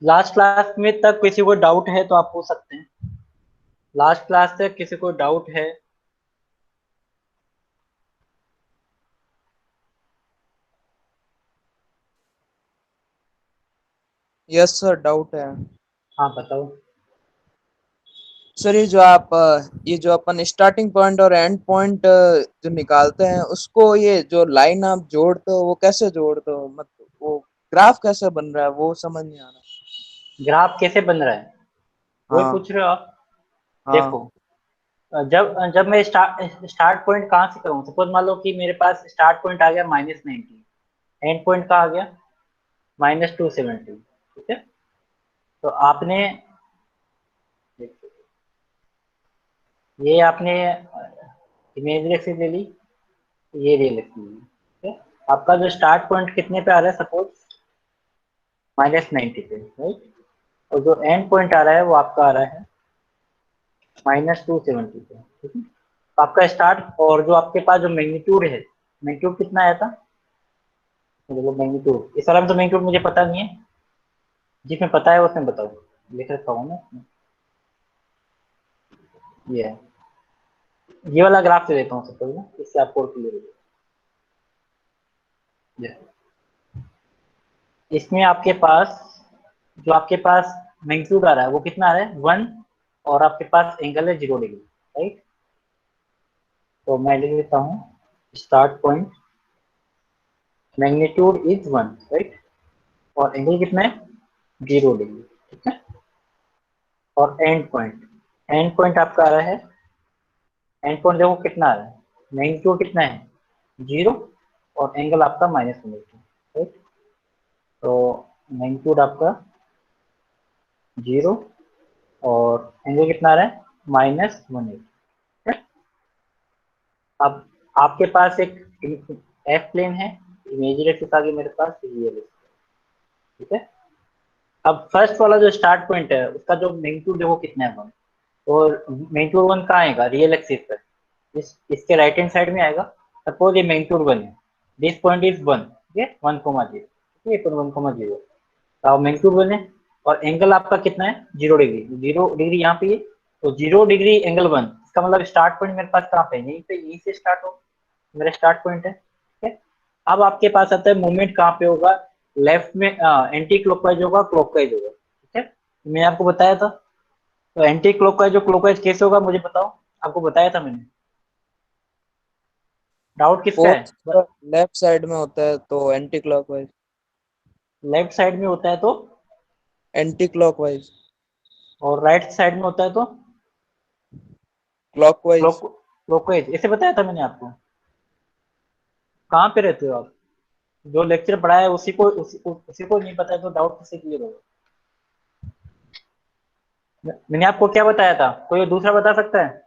Last class में तक किसी को डाउट है तो आप पूछ सकते हैं। लास्ट क्लास तक किसी को डाउट है? यस सर, डाउट है। हाँ बताओ। सर ये जो अपन स्टार्टिंग पॉइंट और एंड पॉइंट जो निकालते हैं, उसको ये जो लाइन आप जोड़ते हो वो कैसे जोड़ते हो, मतलब वो ग्राफ कैसे बन रहा है वो समझ नहीं आ रहा। ग्राफ कैसे बन रहा है वही हाँ। पूछ रहे हो आप? देखो, हाँ। जब जब मैं स्टार्ट पॉइंट कहाँ से करूँ, सपोज मान लो कि मेरे पास स्टार्ट पॉइंट आ गया -90, एंड पॉइंट का आ गया -270। ठीक है, तो आपने ये आपने इमेज एक्सिस ले ली, ये रियल एक्सिस ली। ठीक है, आपका जो स्टार्ट पॉइंट कितने पे आ रहा है, सपोज -90 पे, राइट? और जो एंड पॉइंट आ रहा है वो आपका आ रहा है -270 पे। ठीक है, तो आपका स्टार्ट और जो आपके पास जो मैग्नीट्यूड है, मैग्नीट्यूड कितना आया था? मतलब मैग्नीट्यूड, इस वाला में तो मैग्नीट्यूड मुझे पता नहीं है, जिसमें पता है उसमें बताओ, लिख रखा हूँ ना। ये है, ये वाला ग्राफ से देता हूँ सपोज ना, इससे आपको और क्लियर हो जाए। इसमें आपके पास जो आपके पास मैग्नीट्यूड आ रहा है वो कितना आ रहा है, 1, और आपके पास एंगल है 0 डिग्री, राइट? तो मैं लिख देता हूँ start point magnitude is 1, right? और एंगल कितना है, 0 डिग्री। ठीक है, और एंड पॉइंट आपका आ रहा है, एंड पॉइंट देखो कितना आ रहा है, मैग्नीट्यूड कितना है, 0, और एंगल आपका -180, राइट? तो मैग्नीट्यूड आपका 0 और एंगल कितना आ रहा है, -180। अब आपके पास एक एफ प्लेन है, इमेजिनरी एक्सिस आगे मेरे पास रियल एक्सिस। ठीक है, अब फर्स्ट वाला जो स्टार्ट पॉइंट है उसका जो मैग्नीट्यूड देखो कितना है 1, और मैग्नीट्यूड 1 कहाँ आएगा, रियल एक्सिस पर, इसके राइट हैंड साइड में आएगा। सपोज ये मैग्नीट्यूड 1 है, दिस पॉइंट इज 1, ठीक है, 1,0, ठीक है, 1,0। अब मैग्नीट्यूड 1 है और एंगल आपका कितना है, 0 डिग्री, 0 डिग्री यहाँ पे है, तो 0 डिग्री एंगल 1, इसका मतलब स्टार्ट पॉइंट मेरे पास कहाँ पे है, यहीं पे, यहीं से स्टार्ट हो, मेरा स्टार्ट पॉइंट है। ठीक है, अब आपके पास आता है मूवमेंट कहाँ पे होगा, लेफ्ट में एंटी क्लॉकवाइज होगा, क्लॉकवाइज होगा। ठीक है, मैंने आपको बताया था। तो एंटी क्लॉकवाइज और क्लॉकवाइज कैसे होगा मुझे बताओ, आपको बताया था मैंने। डाउट किसका फोर्स है? लेफ्ट साइड में होता है तो एंटी क्लॉकवाइज। लेफ्ट साइड में होता है तो, एंटी क्लॉकवाइज। और राइट साइड में होता है तो क्लॉकवाइज। Clock clockwise. ऐसे बताया था मैंने आपको। कहाँ पे रहते हो आप? जो लेक्चर पढ़ा है उसी को नहीं पता है तो डाउट किससे क्लियर होगा? मैंने आपको क्या बताया था, कोई दूसरा बता सकता है?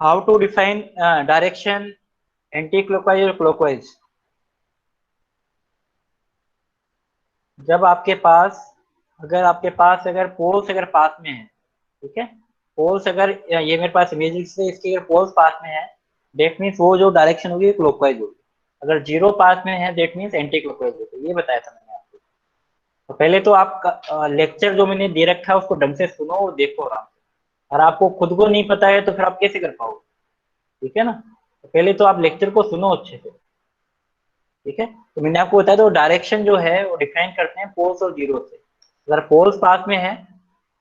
How to define direction anticlockwise और क्लॉकवाइज। जब आपके पास, अगर पोल्स अगर पास में है, ठीक है, पोल्स अगर ये मेरे पास इमेज से इसके अगर पोल्स पास में है, डेट मीन्स वो जो डायरेक्शन होगी क्लॉकवाइज होगी। अगर जीरो पास में है डेट मीन्स एंटी क्लॉकवाइज होगी। ये बताया था मैंने आपको। तो पहले तो आप लेक्चर जो मैंने दे रखा है उसको ढंग से सुनो और देखो आराम से। और आपको खुद को नहीं पता है तो फिर आप कैसे कर पाओगे? ठीक है ना, तो पहले तो आप लेक्चर को सुनो अच्छे से। ठीक है, तो मैंने आपको बताया तो डायरेक्शन जो है वो डिफाइन करते हैं पोल्स और जीरो से। अगर पोल्स पास में है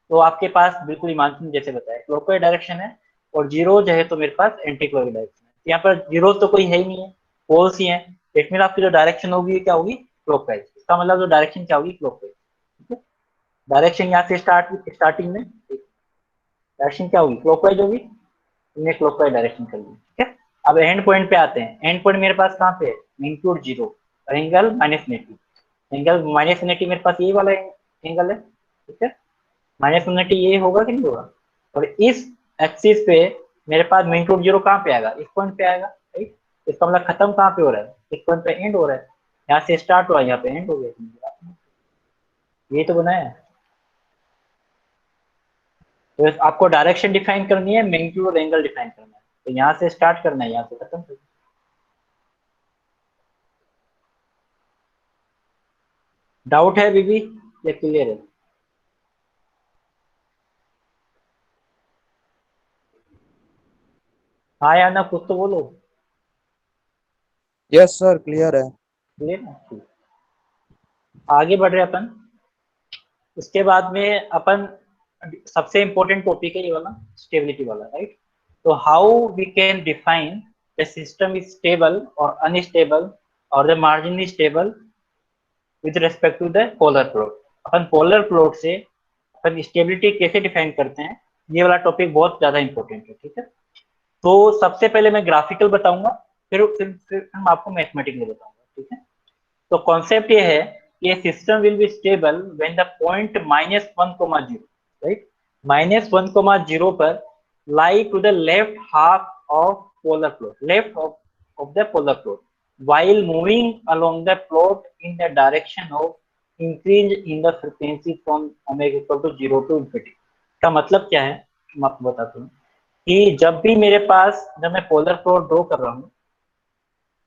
तो आपके पास बिल्कुल हिमांशु ने जैसे बताया क्लॉकवाइज डायरेक्शन है, और जीरो जो है तो मेरे पास एंटी क्लॉकवाइज डायरेक्शन है। यहाँ पर जीरो तो कोई है ही नहीं है, पोल्स ही है। इट मीन आपकी जो डायरेक्शन होगी क्या होगी, क्लॉकवाइज। इसका मतलब जो डायरेक्शन क्या होगी, क्लॉकवाइज। ठीक है, डायरेक्शन यहाँ से स्टार्टिंग में डायरेक्शन क्या होगी, क्लॉकवाइज होगी। हमने क्लॉकवाइज डायरेक्शन कर ली। ठीक है, अब एंड पॉइंट पे आते हैं। एंड पॉइंट मेरे पास कहाँ पे है, मैग्नीट्यूड 0 और एंगल -90। एंगल -90 मेरे पास ये वाला एंगल है। ठीक है, -90 ये होगा कि नहीं होगा? और इस एक्सिस पे मेरे पास मैग्नीट्यूड 0 कहाँ पे आएगा, इस पॉइंट पे आएगा, राइट? इसका मतलब खत्म कहाँ पे हो रहा है, इस पॉइंट पे एंड हो रहा है। यहाँ से स्टार्ट हुआ, यहाँ पे एंड हो गया। ये तो बनाया है। तो आपको डायरेक्शन डिफाइन करनी है, मैग्नीट्यूड और एंगल डिफाइन करना है। तो यहाँ से स्टार्ट करना है, यहाँ से खत्म करना है। डाउट है बीबी? या क्लियर है? हाँ या ना, कुछ तो बोलो। यस सर, क्लियर है। क्लियर है, ठीक। आगे बढ़ रहे अपन। उसके बाद में अपन, सबसे इंपॉर्टेंट टॉपिक है ये वाला, स्टेबिलिटी वाला, राइट? तो how we can define the system is stable और अनस्टेबल और the margin is stable with respect to the polar plot. अपन पोलर प्लॉट से अपन स्टेबिलिटी कैसे डिफाइन करते हैं, ये वाला टॉपिक बहुत ज्यादा इंपॉर्टेंट है, ठीक है? तो सबसे पहले मैं ग्राफिकल बताऊंगा, फिर हम आपको मैथमेटिकली बताऊंगा, ठीक है? तो कॉन्सेप्ट ये है कि system will be stable when the point -1,0, right? -1,0 पर lie to the left half of polar plot, left of the polar plot, while moving along the plot in the direction of increase in the frequency from omega equal to 0 to infinity। का मतलब क्या है, मैं आपको बताता हूँ कि जब मैं पोलर प्लॉट ड्रॉ कर रहा हूँ,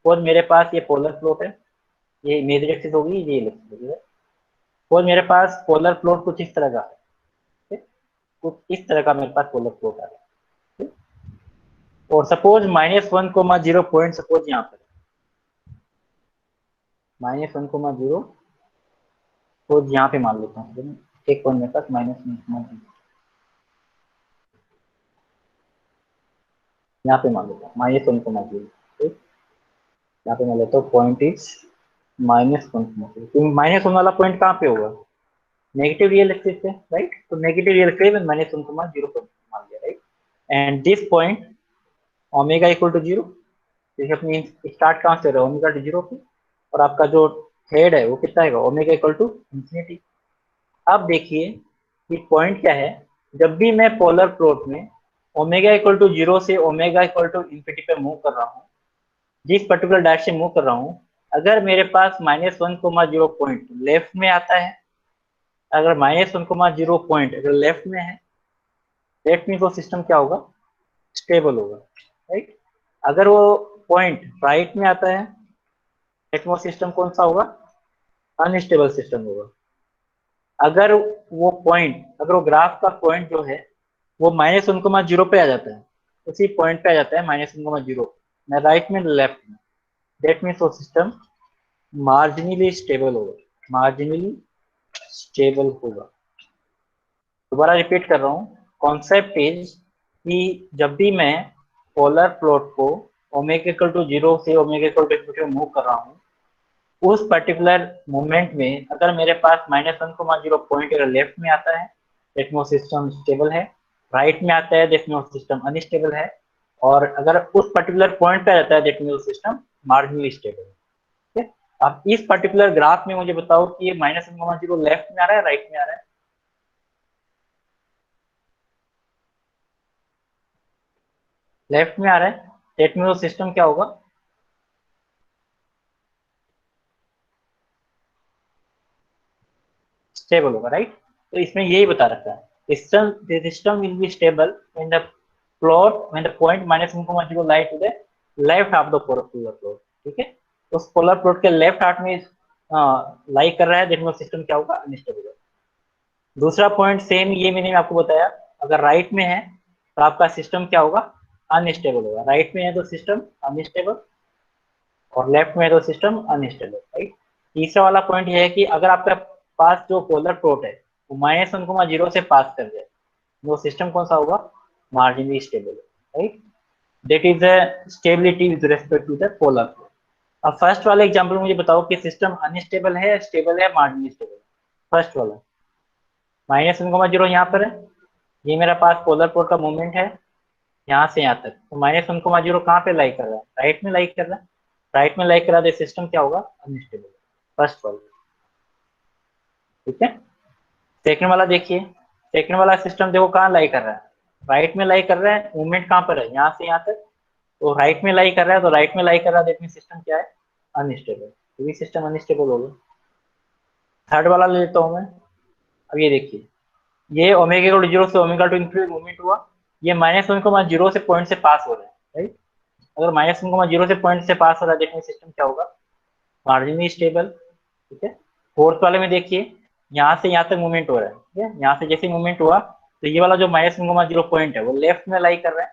और मेरे पास ये पोलर प्लॉट है, ये मेजर एक्सिस होगी, ये इलिप्स होगी, और मेरे पास पोलर प्लॉट कुछ इस तरह का है, ठीक? कुछ इस तरह का मेरे पास पोलर प्लॉट आ रहा है, ठीक? और सपोज -1,0 पॉइंट सपोज यहाँ पर -1,0 सपोज यहाँ पे मान लेता हूँ, एक पॉइंट मेरे पास -1,0 यहाँ पे मान लेता हूँ -1,0, ठीक? यहाँ पे मान लेता हूँ पॉइंट इज -1,0, तो -1 वाला पॉइंट कहाँ पे होगा? नेगेटिव रियल एक्सिस पे, राइट? तो नेगेटिव रियल एक्सिस में -1,0 पॉइंट मान लिया, right? And this point omega equal to 0, देखिए अपनी स्टार्ट कहाँ से रहा है, ओमेगा टू 0 पे, और आपका जो हेड है वो कितना है, ओमेगा इक्वल टू इंफिनिटी। अब देखिए कि पॉइंट क्या है, जब भी मैं पोलर प्लॉट में ओमेगा इक्वल टू 0 से ओमेगा इक्वल टू इंफिनिटी पे मूव कर रहा हूँ, जिस पर्टिकुलर डायरेक्शन मूव कर रहा हूँ, अगर मेरे पास -1,0 पॉइंट लेफ्ट में आता है, अगर -1,0 पॉइंट अगर लेफ्ट में है, लेफ्ट में वो सिस्टम क्या होगा, स्टेबल होगा, राइट? अगर वो पॉइंट राइट में आता है, लेफ्ट में वो सिस्टम कौन सा होगा, अनस्टेबल सिस्टम होगा। अगर वो ग्राफ का पॉइंट जो है वो -1,0 पे आ जाता है, उसी पॉइंट पे आ जाता है -1,0, ना राइट में ना लेफ्ट में, दैट मीन्स वो सिस्टम मार्जिनली स्टेबल होगा, मार्जिनली स्टेबल होगा। दोबारा रिपीट कर रहा हूँ, कॉन्सेप्ट इज कि जब भी मैं पोलर प्लॉट को ओमेगा इक्वल टू 0 से ओमेगा इक्वल टू इंफिनिटी में मूव कर रहा हूँ, उस पर्टिकुलर मोमेंट में अगर मेरे पास -1,0 पॉइंट अगर लेफ्ट में आता है, दैट मींस सिस्टम स्टेबल है, राइट में आता है दैट मींस सिस्टम अनस्टेबल है, और अगर उस पर्टिकुलर पॉइंट पे आता है that means system marginally stable है, ठीक है? अब इस पर्टिकुलर ग्राफ में मुझे बताओ कि ये -1,0 लेफ्ट में आ रहा है, राइट में आ रहा है? लेफ्ट में आ रहा है, दैट मींस सिस्टम क्या होगा, स्टेबल होगा, राइट? तो इसमें यही बता रखा है, system will be stable when the point -1,0 lie to the left half of the polar plot, ठीक है? उस पोलर प्लॉट के लेफ्ट हाफ में लाई कर रहा है, देखो सिस्टम क्या होगा, अनस्टेबल होगा। दूसरा पॉइंट सेम ये मैंने आपको बताया, अगर राइट में है तो आपका सिस्टम क्या होगा, अनस्टेबल होगा। राइट में है तो सिस्टम अनस्टेबल, और लेफ्ट में है तो सिस्टम अनस्टेबल, राइट? तीसरा वाला पॉइंट ये है कि अगर आपका पास जो पोलर प्लॉट है वो -1,0 से पास कर जाए, वो सिस्टम कौन सा होगा, marginally stable, right? That is the stability with respect to the polar plot. अब फर्स्ट वाला एग्जांपल मुझे बताओ कि सिस्टम अनस्टेबल है, स्टेबल है, मार्जिनली स्टेबल है? फर्स्ट वाला -1,0 यहाँ पर है, ये मेरा पास पोलर प्लॉट का मूवमेंट है यहाँ से यहाँ तक, तो -1,0 कहाँ पे लाई कर रहा है, राइट में लाई कर रहा है, राइट में लाई करा दे, सिस्टम क्या होगा, अनस्टेबल, फर्स्ट वाला, ठीक है? सेकंड वाला देखिए, सेकंड वाला सिस्टम देखो कहाँ लाई कर रहा है, राइट में लाई कर रहा है, मूवमेंट कहाँ पर है, यहाँ से यहाँ तक, तो राइट में लाई कर रहा है, तो राइट में लाई कर रहा है, देखिए सिस्टम क्या है, अनस्टेबल, तो ये सिस्टम अनस्टेबल होगा। थर्ड वाला ले लेता हूँ मैं। अब ये देखिए, ये ओमेगा टू 0 से ओमेगा टू इंफिनिटी मूवमेंट हुआ, ये -1,0 से पॉइंट से पास हो रहा है, राइट? अगर -1,0 से पॉइंट से पास हो रहा है, देखिए सिस्टम क्या होगा, मार्जिनली स्टेबल, ठीक है? फोर्थ वाले में देखिए, यहाँ से यहाँ तक मूवमेंट हो रहा है, ठीक है। यहाँ से जैसे मूवमेंट हुआ तो ये वाला जो -1,0 पॉइंट है वो लेफ्ट में लाई कर रहा है,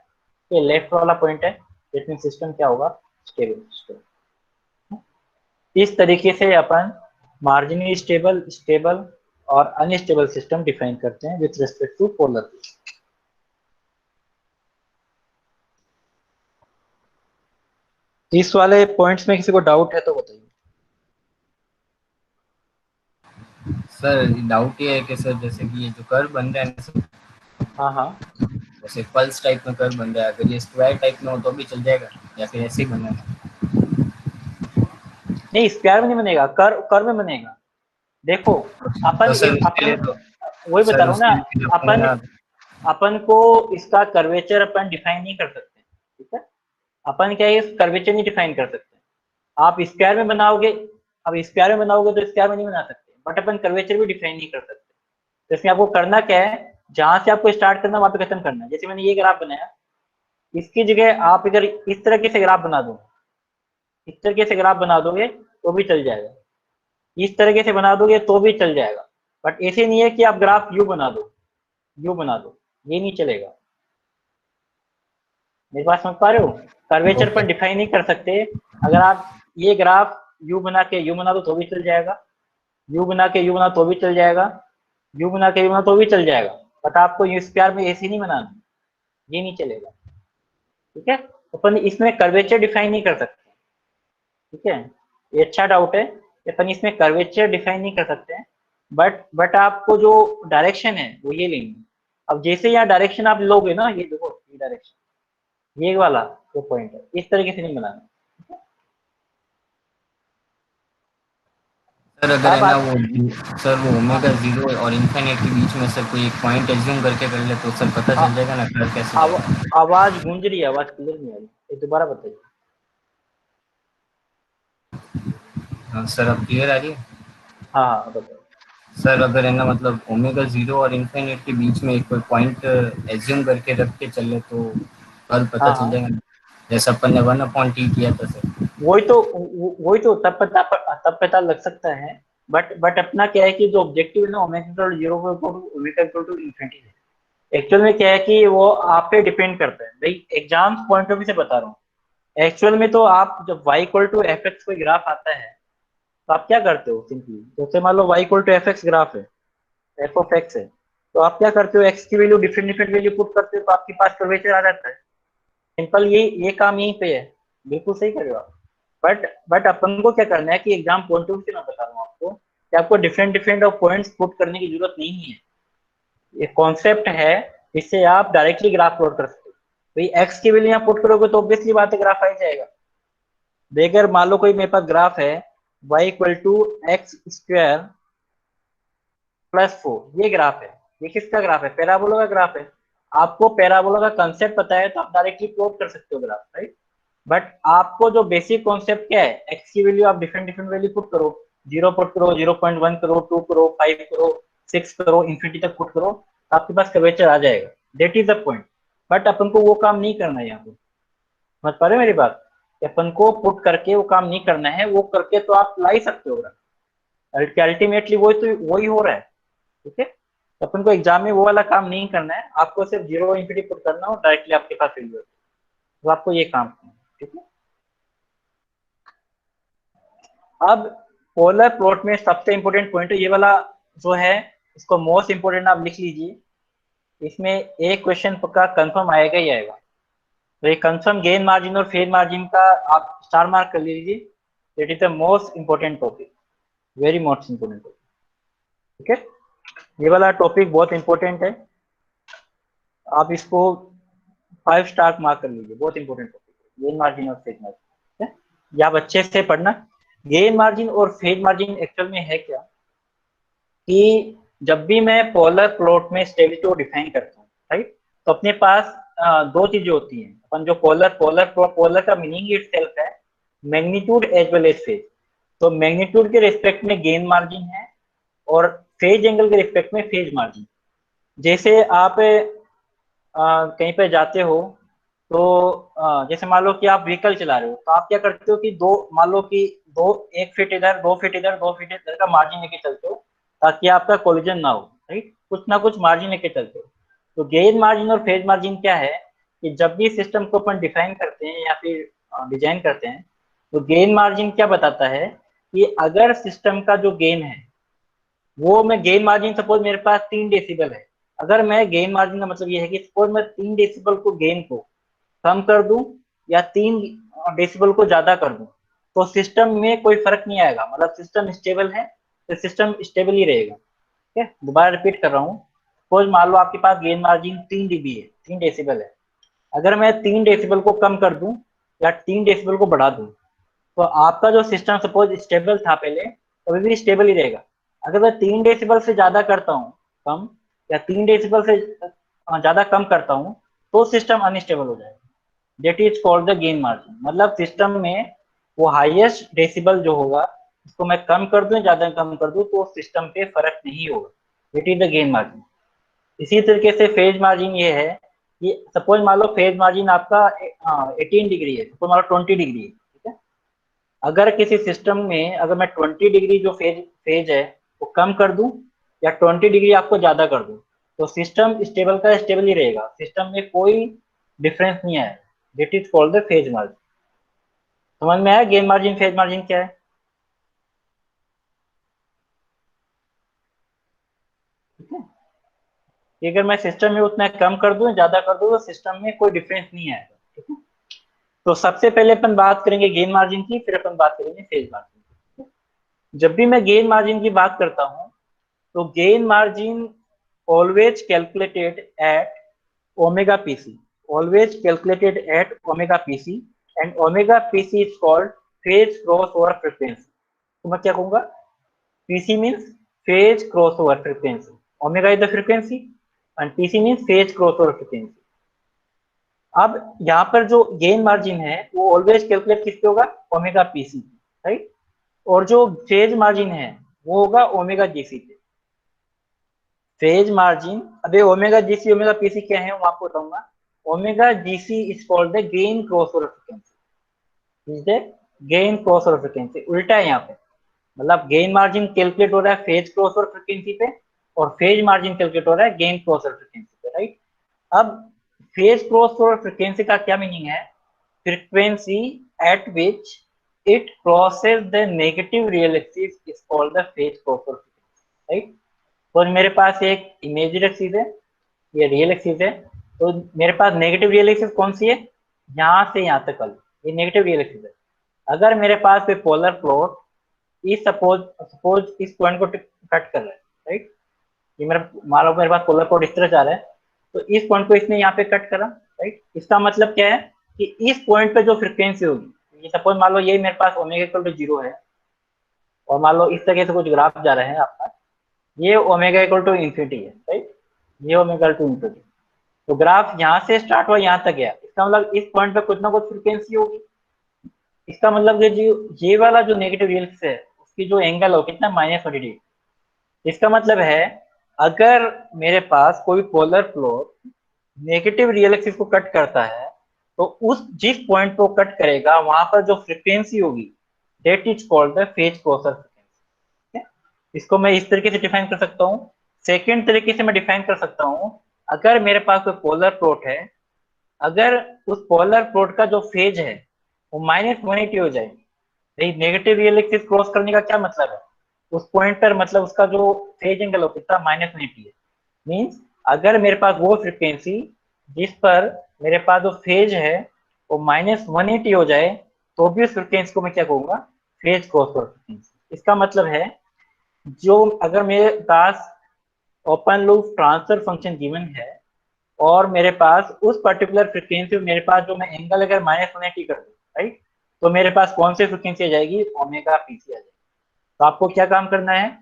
ये लेफ्ट वाला पॉइंट है, दैट मीन सिस्टम क्या होगा, स्टेबल सिस्टम। इस तरीके से अपन मार्जिनली स्टेबल, स्टेबल और अनस्टेबल सिस्टम डिफाइन करते हैं विथ रिस्पेक्ट टू पोलर। इस वाले पॉइंट्स में किसी को डाउट है तो बताइए। सर डाउट ये है कि सर जैसे कि ये जो कर्व बन रहा है ना सर, हाँ हाँ, जैसे पल्स टाइप में कर्व बन रहा है, अगर ये स्क्वायर टाइप में हो तो भी चल जाएगा या फिर ऐसे ही बनना है? नहीं स्क्वायर में नहीं बनेगा, कर्व कर्व में बनेगा। देखो तो अपन सर उसके लिए अपन तो वही बता सर रहा हूँ ना, उसके लिए फिर अपन है अपन ना, अपन को इसका कर्वेचर अपन डिफाइन नहीं कर सकते, ठीक है। अपन क्या है, इस कर्वेचर नहीं डिफाइन कर सकते। आप स्क्वायर में बनाओगे, अब स्क्वायर में बनाओगे तो स्क्वायर में नहीं बना सकते, बट अपन कर्वेचर भी डिफाइन नहीं कर सकते। तो इसमें आपको करना क्या है, जहां से आपको स्टार्ट करना वहां पे खत्म करना है। जैसे मैंने ये ग्राफ बनाया, इसकी जगह आप अगर इस तरह से ग्राफ बना दो, इस तरीके से ग्राफ बना दोगे तो भी चल जाएगा, इस तरीके से बना दोगे तो भी चल जाएगा। बट ऐसे नहीं है कि आप ग्राफ यू बना दो, यू बना दो, ये नहीं चलेगा। मेरी बात समझ पा रहे हो, कर्वेचर ओके पर डिफाइन नहीं कर सकते। अगर आप ये ग्राफ यू बना के यू बना दो तो भी चल जाएगा, यू बना के यू बना तो भी चल जाएगा, यू बना के यू बना तो भी चल जाएगा। बट आपको यू स्क्वायर में ऐसे नहीं बनाना, ये नहीं चलेगा, ठीक है। अपन इसमें कर्वेचर डिफाइन नहीं कर सकते, ठीक है। ये अच्छा डाउट है कि अपन इसमें कर्वेचर डिफाइन नहीं कर सकते हैं। बट आपको जो डायरेक्शन है वो ये लेंगे। अब जैसे यहाँ डायरेक्शन आप लोगे ना, ये देखो ये डायरेक्शन, ये वाला जो पॉइंट है इस तरीके से नहीं बनाना। सर, अगर है अब ना आप, वो सर वो ओमेगा हाँ, जीरो और इनफाइनाइट के बीच में सर कोई एक पॉइंट एज्यूम करके कर ले तो सर पता चल जाएगा ना कर्व कैसे अब जाएगा? आवाज गूंज रही है, आवाज क्लियर नहीं आ रही, ये दोबारा बताइए। हाँ, सर अब क्लियर आ रही है? हाँ हाँ बताइए। सर अगर है ना मतलब ओमेगा जीरो और इनफाइनाइट के बीच में एक कोई पॉइंट एज्यूम करके रख के चले तो कर्व पता हाँ चल हाँ, जाएगा ना, जैसा अपन ने 1/t किया था सर। वही तो तब पता लग सकता है। बट अपना क्या है कि जो ऑब्जेक्टिव है ना, omega equal zero omega equal to infinity है। एक्चुअल में क्या है कि वो आप पे डिपेंड करता है भाई, एग्जाम पॉइंट ऑफ व्यू से बता रहा हूँ। एक्चुअल में तो आप जब y equal to f x कोई ग्राफ आता है तो आप क्या करते हो, सिंपली जैसे मान लो y equal to f x graph है, एफ ऑफ एक्स है, तो आप क्या करते हो, x की value different different value put करते हो तो आपके पास कर्वेचर आ जाता है। सिंपल ये काम यहीं पे है, बिल्कुल सही कर रहे हो आप। बट अपन को क्या करना है कि एग्जाम पॉइंट ऑफ व्यू से मैं बता रहा हूँ आपको कि आपको different different of points put करने की जरूरत नहीं है। ये कॉन्सेप्ट है, इससे आप डायरेक्टली ग्राफ प्लॉट कर सकते हो। भाई एक्स की वैल्यू यहाँ पुट करोगे तो ऑब्वियसली बात है ग्राफ आ ही जाएगा। अगर मान लो कोई मेरे पास ग्राफ है y equal to x square +4, ये ग्राफ है, ये किसका ग्राफ है, पैराबोला का ग्राफ है। आपको पैराबोला का कंसेप्ट पता है तो आप डायरेक्टली प्लॉट कर सकते हो ग्राफ, राइट। बट आपको जो बेसिक कॉन्सेप्ट क्या है, एक्स की वैल्यू आप डिफरेंट डिफरेंट वैल्यू पुट करो, 0 पुट करो, 0.1 करो, 2 करो, 5 करो, 6 करो, इन्फिनिटी तक पुट करो, तो आपके पास कर्वेचर आ जाएगा। That is the point. But अपन को वो काम नहीं करना है यहाँ पे, समझ पा रहे हो मेरी बात, कि अपन को पुट करके वो काम नहीं करना है, वो करके तो आप ला ही सकते हो अल्टीमेटली वही हो रहा है, ठीक है। तो अपन को एग्जाम में वो वाला काम नहीं करना है, आपको सिर्फ 0 इन्फिनिटी पुट करना हो, डायरेक्टली आपके पास वैल्यू है, तो आपको ये काम करना है, ठीक है। अब पोलर प्लॉट में सबसे इंपॉर्टेंट पॉइंट ये वाला जो है, इसको मोस्ट इंपोर्टेंट आप लिख लीजिए। इसमें एक क्वेश्चन पक्का कंफर्म आएगा ही आएगा। तो ये कंफर्म गेन मार्जिन और फेज मार्जिन का आप स्टार मार्क कर लीजिए। It is the most important topic, very most important topic, ठीक है। ये वाला टॉपिक बहुत इंपॉर्टेंट है, आप इसको 5 स्टार मार्क कर लीजिए, बहुत इंपॉर्टेंट टॉपिक, गेन मार्जिन और फेज मार्जिन, ठीक है। ये आप अच्छे से पढ़ना। गेन मार्जिन और फेज मार्जिन एक्चुअल में है क्या, कि जब भी मैं पोलर प्लॉट में स्टेबिलिटी को डिफाइन करता हूँ, राइट, तो अपने पास दो चीजें होती हैं। अपन जो पोलर का मीनिंग इट सेल्फ है magnitude as well as phase. तो मैग्नीट्यूड के रिस्पेक्ट में गेन मार्जिन है और फेज एंगल के रिस्पेक्ट में फेज मार्जिन। जैसे आप कहीं पे जाते हो तो जैसे मान लो कि आप व्हीकल चला रहे हो, तो आप क्या करते हो कि दो, मान लो कि दो, 1 फीट इधर, 2 फीट इधर, 2 फीट इधर का मार्जिन लेके चलते हो, ताकि आपका कोलिजन ना हो, राइट। कुछ ना कुछ मार्जिन लेके चलते हो। तो गेन मार्जिन और फेज मार्जिन क्या है कि जब भी सिस्टम को अपन डिफाइन करते हैं या फिर डिजाइन करते हैं, तो गेन मार्जिन क्या बताता है कि अगर सिस्टम का जो गेन है वो, मैं गेन मार्जिन सपोज मेरे पास 3 डेसिबल है, अगर मैं गेन मार्जिन का मतलब ये है कि सपोज मैं 3 डेसिबल को गेन को कम कर दूं या 3 डेसिबल को ज्यादा कर दूं, तो सिस्टम में कोई फर्क नहीं आएगा, मतलब सिस्टम स्टेबल है तो सिस्टम स्टेबल ही रहेगा। ठीक है, दोबारा रिपीट कर रहा हूँ। सपोज मान लो आपके पास गेन मार्जिन 3 dB है, 3 डेसिबल है। अगर मैं 3 डेसिबल को कम कर दूं या 3 डेसिबल को बढ़ा दूं, तो आपका जो सिस्टम सपोज स्टेबल था पहले, अभी भी स्टेबल ही रहेगा। अगर मैं 3 डेसिबल से ज्यादा करता हूँ कम, या 3 डेसिबल से ज्यादा कम करता हूँ, तो सिस्टम अनस्टेबल हो जाएगा। That is called the gain margin. मतलब सिस्टम में वो हाईएस्ट डेसिबल जो होगा उसको मैं कम कर दूं, ज्यादा कम कर दूं, तो सिस्टम पे फर्क नहीं होगा। That is the gain margin. इसी तरीके से फेज मार्जिन ये है कि सपोज मान लो फेज मार्जिन आपका 18 डिग्री है, सपोज मान लो 20 डिग्री है, ठीक है। अगर किसी सिस्टम में अगर मैं 20 डिग्री जो फेज फेज है वो कम कर दूं या 20 डिग्री आपको ज्यादा कर दूं, तो सिस्टम स्टेबल का स्टेबल ही रहेगा, सिस्टम में कोई डिफरेंस नहीं आएगा। That is called the phase margin. समझ में आया गेन मार्जिन फेज मार्जिन क्या है? ठीक है, कि अगर मैं सिस्टम में उतना कम कर दूं ज्यादा कर दूं तो सिस्टम में कोई डिफरेंस नहीं आएगा। ठीक है, तो सबसे पहले अपन बात करेंगे गेन मार्जिन की, फिर अपन बात करेंगे फेज मार्जिन की। जब भी मैं गेन मार्जिन की बात करता हूं, तो gain margin always calculated at omega PC, always calculated at omega PC, and omega PC is called phase cross over frequency. तो मैं क्या कहूंगा, PC means phase cross over frequency, omega is the frequency and PC means phase cross over frequency. अब यहाँ पर जो gain margin है वो ऑलवेज कैलकुलेट किससे होगा, ओमेगा पीसी, राइट। और जो फेज मार्जिन है वो होगा ओमेगा जीसी पे। फेज मार्जिन, अबे ओमेगा जीसी ओमेगा पीसी क्या है वो आपको बताऊंगा। Omega GC is called the gain cross over frequency, is the gain cross over frequency. उल्टा है यहाँ पे, मतलब गेन मार्जिन कैलकुलेट हो रहा है फेज क्रॉस ओवर फ्रीक्वेंसी पे, और फेज मार्जिन कैलकुलेट हो रहा है गेन क्रॉस ओवर फ्रीक्वेंसी पे, राइट। अब फेज क्रॉस ओवर फ्रीक्वेंसी का क्या मीनिंग है, frequency eight which it crosses the negative real axis is called the phase cross over frequency, right. तो मेरे पास एक इमेजिनरी एक्सिस है, ये रियल एक्सिस है, तो मेरे पास नेगेटिव रियल एक्सिस कौन सी है, यहाँ से यहाँ तक वाली, ये नेगेटिव रियल एक्सिस है। अगर मेरे पास कोई पोलर प्लॉट इस सपोज सपोज इस पॉइंट को कट कर रहा है, राइट। ये मेरा मान लो मेरे पास पोलर प्लॉट इस तरह जा रहा है, तो इस पॉइंट को इसने यहाँ पे कट करा, राइट। इसका मतलब क्या है कि इस पॉइंट पे जो फ्रिक्वेंसी होगी, ये सपोज मान लो ये मेरे पास ओमेगा इक्वल टू 0 है, और मान लो इस तरह से कुछ ग्राफ जा रहे हैं आपका, ये ओमेगा इक्वल टू इन्फिनिटी है, राइट। ये ओमेगा टू इन्फिनिटी, तो ग्राफ यहाँ से स्टार्ट हुआ यहाँ तक गया, इसका मतलब इस पॉइंट पे कुछ ना कुछ फ्रिक्वेंसी होगी। इसका मतलब कि जो ये वाला जो नेगेटिव रियल है उसकी जो एंगल हो कितना, -20 डिग्री। इसका मतलब है अगर मेरे पास कोई polar plot negative real axis को कट करता है, तो उस जिस पॉइंट को कट करेगा वहां पर जो फ्रीक्वेंसी होगी that is called the phase क्रॉसर frequency. इसको मैं इस तरीके से डिफाइन कर सकता हूँ। सेकेंड तरीके से मैं डिफाइन कर सकता हूँ, अगर मेरे पास कोई पोलर प्लॉट है, अगर उस पोलर प्लॉट का जो फेज है वो -180 हो जाए, नेगेटिव रियल एक्सिस क्रॉस करने का क्या मतलब है, उस पॉइंट पर मतलब उसका जो फेज एंगल हो कितना, -180 है। मीन्स अगर मेरे पास वो फ्रिक्वेंसी जिस पर मेरे पास जो फेज है वो -180 हो जाए, तो भी उस फ्रिक्वेंसी को मैं क्या कहूंगा, फेज क्रॉस ओवर फ्रिक्वेंसी। इसका मतलब है जो अगर मेरे पास open loop transfer function given है, और मेरे पास उस पर्टिकुलर फ्रिक्वेंसी मेरे पास जो मैं एंगल अगर -180 कर दूं, राइट, तो मेरे पास कौन सी फ्रिक्वेंसी आ जाएगी, ओमेगा पीसी आ जाएगी। तो आपको क्या काम करना है,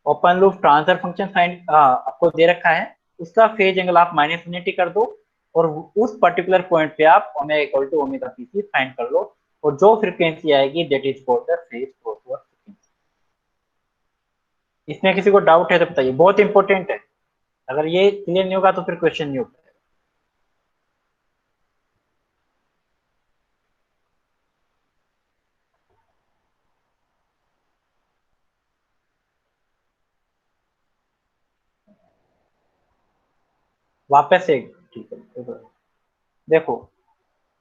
open loop transfer function find आपको दे रखा है, उसका फेज एंगल आप -180 कर दो, और उस पर्टिकुलर पॉइंट पे आप omega equal to omega PC find कर लो, और जो फ्रिक्वेंसी आएगी that is called the phase cross over frequency. इसमें किसी को डाउट है तो बताइए, बहुत इंपॉर्टेंट है, अगर ये क्लियर नहीं होगा तो फिर क्वेश्चन नहीं होगा। वापस से ठीक है, देखो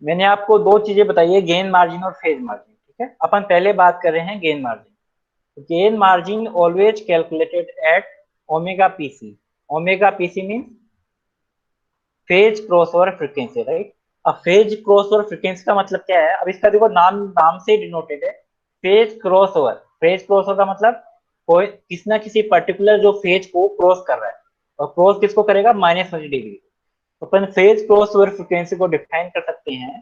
मैंने आपको दो चीजें बताई है, गेन मार्जिन और फेज मार्जिन। ठीक है, अपन पहले बात कर रहे हैं gain margin. Gain margin always calculated at omega PC. Omega PC mean phase crossover frequency, right. अब फेज क्रॉसओवर फ्रीक्वेंसी का मतलब क्या है, अब इसका देखो नाम नाम से डिनोटेड है फेज क्रॉसओवर। फेज क्रॉसओवर का मतलब कोई किसी ना किसी पर्टिकुलर जो फेज को क्रॉस कर रहा है, और क्रॉस किसको करेगा, -20 डिग्री। तो अपन फेज क्रॉसओवर फ्रीक्वेंसी को डिफाइन कर सकते हैं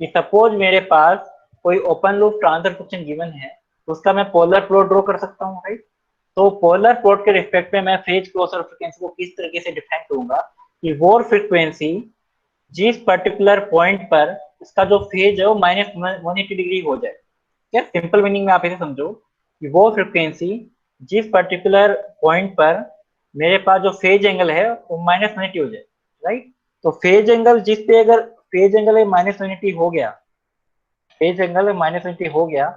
कि सपोज मेरे पास कोई open loop transfer function given है, तो उसका मैं पोलर प्लॉट ड्रॉ कर सकता हूँ, राइट। तो पोलर प्लॉट के रिस्पेक्ट में मैं फेज क्रॉसओवर फ्रीक्वेंसी को किस तरीके से डिफाइन करूंगा कि वो फ्रीक्वेंसी जिस पर्टिकुलर पॉइंट पर उसका जो फेज है वो -180 डिग्री हो जाए। क्या सिंपल मीनिंग में आप इसे समझो कि वो फ्रीक्वेंसी जिस पर्टिकुलर पॉइंट पर मेरे पास जो फेज एंगल है वो -180 हो जाए, राइट। तो फेज एंगल जिस पे अगर फेज एंगल -180 हो गया, फेज एंगल -180 हो गया,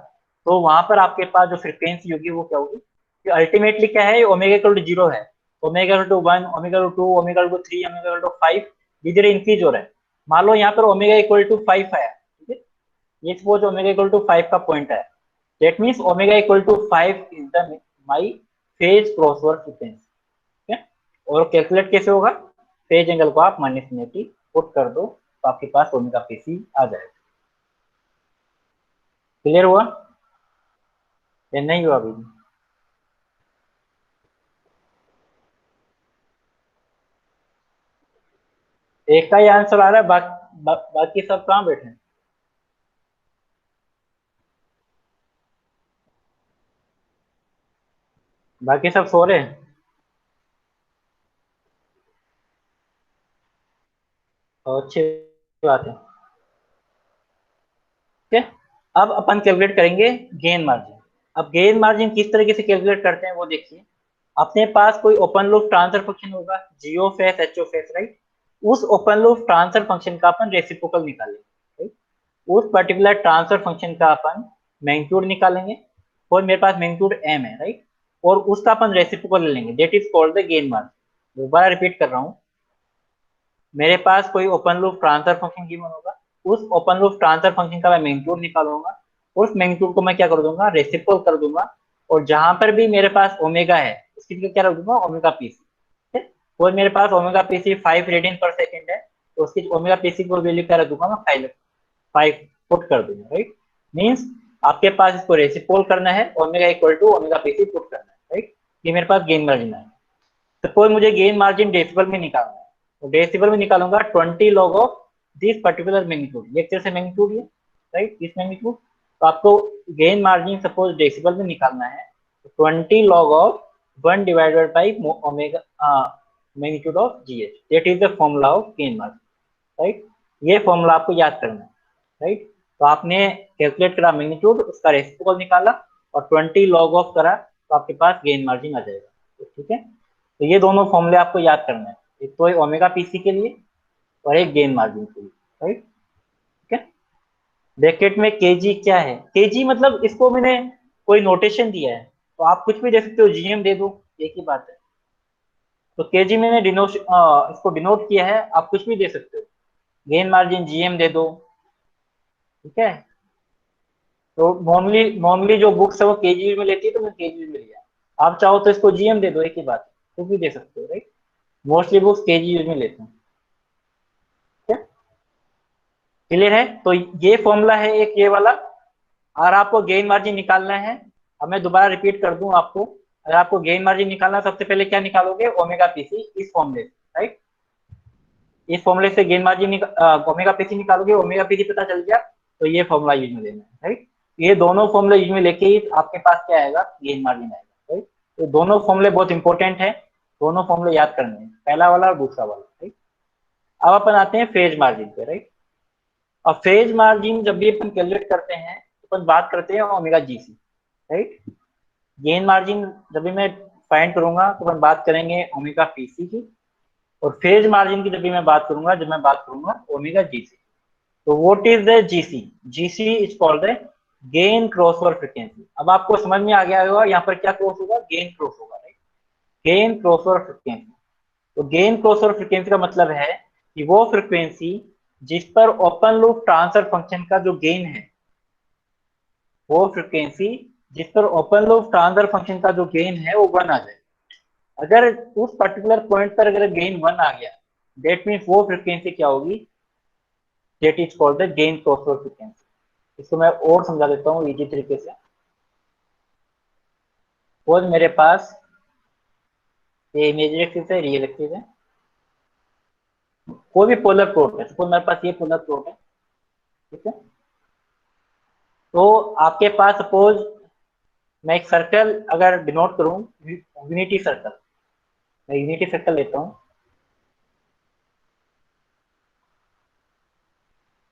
तो वहां पर आपके पास जो फ्रीक्वेंसी होगी वो क्या होगी, कि अल्टीमेटली क्या है, ओमेगा इक्वल टू 0 है। Omega equal to 1, omega equal to 2, omega equal to 3, omega equal to 5, धीरे इंक्रीज हो रहा है। मान लो यहाँ पर ओमेगा इक्वल टू 5 आया, ठीक है, ये सपोज ओमेगा इक्वल टू 5 का पॉइंट है, that means omega equal to 5 is the my phase crossover frequency. ठीक है, और कैलकुलेट कैसे होगा, फेज एंगल को आप -90 पुट कर दो तो आपके पास ओमेगा पीसी आ जाएगा। क्लियर हुआ या नहीं हुआ अभी? एक का ही आंसर आ रहा है, बाकी सब कहाँ बैठे हैं? बाकी सब सो रहे हैं। और अच्छी बात है। ठीक है, अब अपन कैलकुलेट करेंगे गेन मार्जिन। अब गेन मार्जिन किस तरीके से कैलकुलेट करते हैं वो देखिए। अपने पास कोई ओपन लूप ट्रांसफर फंक्शन होगा, G of S H of S, right. उस ओपन लूप ट्रांसफर फंक्शन का अपन रेसिप्रोकल निकालेंगे, राइट। उस पर्टिकुलर ट्रांसफर फंक्शन का अपन मैग्नीट्यूड निकालेंगे, और मेरे पास मैग्नीट्यूड एम है, राइट। और उसका अपन रेसिप्रोकल ले लेंगे, that is called the gain margin. दोबारा रिपीट कर रहा हूँ, मेरे पास कोई open loop transfer function given होगा, उस ओपन लूप ट्रांसफर फंक्शन का मैं मैग्नीट्यूड निकालूंगा, उस मैग्नीट्यूड को मैं क्या कर दूंगा, रेसिप्रोकल कर दूंगा, और जहां पर भी मेरे पास ओमेगा है उसकी जगह क्या रख दूंगा, ओमेगा पीसी। ठीक है, और मेरे पास ओमेगा पीसी 5 रेडियन पर सेकंड है, तो उसकी ओमेगा पीसी को वैल्यू क्या रख दूंगा, मैं 5 पुट कर दूंगा, राइट। मीन्स आपके पास इसको रेसिप्रोकल करना है, omega equal to omega PC put करना है, राइट। ये मेरे पास गेन मार्जिन है। सपोज मुझे गेन मार्जिन डेसिबल में निकालना है, तो डेसिबल में निकालूंगा 20 log of this particular magnitude, ये कैसे मैग्नीट्यूड है, राइट, इस मैग्नीट्यूड। तो आपको गेन मार्जिन सपोज डेसिबल में निकालना है, तो 20 log of 1 divided by omega magnitude of GH, that is the formula of gain margin, right. ये फॉर्मूला आपको याद करना है, राइट। तो आपने कैलकुलेट करा मैग्नीट्यूड, उसका रेसिप्रोकल निकाला, और 20 लॉग ऑफ करा, तो आपके पास गेन मार्जिन आ जाएगा। ठीक है, तो ये दोनों फॉर्मूले आपको याद करना है, एक तो ओमेगा पीसी के लिए और एक गेन मार्जिन के लिए, राइट। ठीक है, ब्रैकेट में केजी क्या है, केजी मतलब इसको मैंने कोई नोटेशन दिया है, तो आप कुछ भी दे सकते हो, जीएम दे दो, एक ही बात है। तो केजी मैंने इसको डिनोट किया है, आप कुछ भी दे सकते हो, गेन मार्जिन जीएम दे दो। ठीक है, तो नॉर्मली नॉर्मली जो बुक्स है वो केजी में लेती है, तो मैं केजी में लिया। आप चाहो तो इसको जीएम दे दो, एक ही बात है, कुछ भी दे सकते हो, राइट। मोस्टली बुक्स केजी में लेते हैं। क्लियर है, तो ये फॉर्मूला है एक ये वाला। और आपको गेन मार्जिन निकालना है, अब मैं दोबारा रिपीट कर दूं आपको, अगर आपको गेन मार्जिन निकालना है सबसे पहले क्या निकालोगे, ओमेगा पीसी, इस फॉर्मूले से, राइट। इस फॉर्मूले से गेन मार्जिन ओमेगा पीसी निकालोगे, ओमेगा पीसी पता चल गया, तो ये फॉर्मूला यूज में लेना है, राइट। ये दोनों फॉर्मूले यूज में लेके ही आपके पास क्या आएगा, गेन मार्जिन आएगा, राइट। तो दोनों फॉर्मूले बहुत इंपॉर्टेंट है, दोनों फॉर्मूले याद करने हैं, पहला वाला और दूसरा वाला, राइट। अब अपन आते हैं फेज मार्जिन पे, राइट। अब फेज मार्जिन जब भी अपन कैलकुलेट करते हैं तो अपन बात करते हैं ओमेगा जी सी, राइट। गेन मार्जिन जब भी मैं फाइंड करूंगा तो अपन बात करेंगे ओमेगा पीसी की, और फेज मार्जिन की जब भी मैं बात करूंगा, जब मैं बात करूंगा ओमेगा जी सी। तो what is the GC, GC is called the gain crossover frequency. अब आपको समझ में आ गया होगा यहाँ पर क्या क्रॉस होगा, गेन क्रॉस होगा, राइट। गेन क्रॉसओवर फ्रीक्वेंसी, तो गेन क्रॉस ओवर फ्रीक्वेंसी का मतलब है कि वो फ्रीक्वेंसी जिस पर ओपन लूप ट्रांसफर फंक्शन का जो गेन है, वो फ्रीक्वेंसी जिस पर ओपन लूप ट्रांसफर फंक्शन का जो गेन है वो 1 आ जाए। अगर उस पर्टिकुलर पॉइंट पर अगर गेन 1 आ गया, दैट मीन्स वो फ्रीक्वेंसी क्या होगी, that is called the gain cross over frequency. इसको मैं और समझा देता हूँ इजी तरीके से। सपोज मेरे पास ये इमेज एक्सिस है, रियल एक्सिस है, कोई भी पोलर प्लॉट है, सपोज मेरे पास ये पोलर प्लॉट है, ठीक है। तो आपके पास सपोज मैं एक सर्कल अगर डिनोट करूं, यूनिटी सर्कल, मैं यूनिटी सर्कल लेता हूं,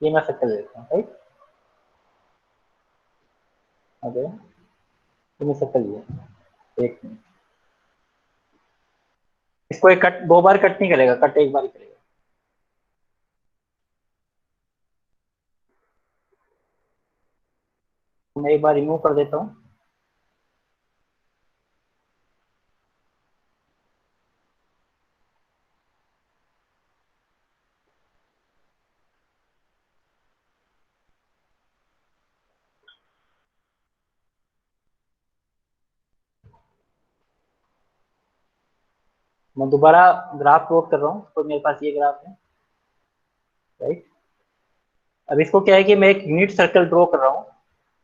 ये मैं सर्कल लेता हूं, राइट। ओके, तो मैं सर्कल लिया, एक मिनट, इसको एक कट 2 बार कट नहीं करेगा, कट एक बार ही करेगा। तो मैं एक बार रिमूव कर देता हूँ। मैं दोबारा ग्राफ प्लॉट कर रहा हूँ, तो मेरे पास ये ग्राफ है, राइट। अब इसको क्या है कि मैं एक यूनिट सर्कल ड्रॉ कर रहा हूँ,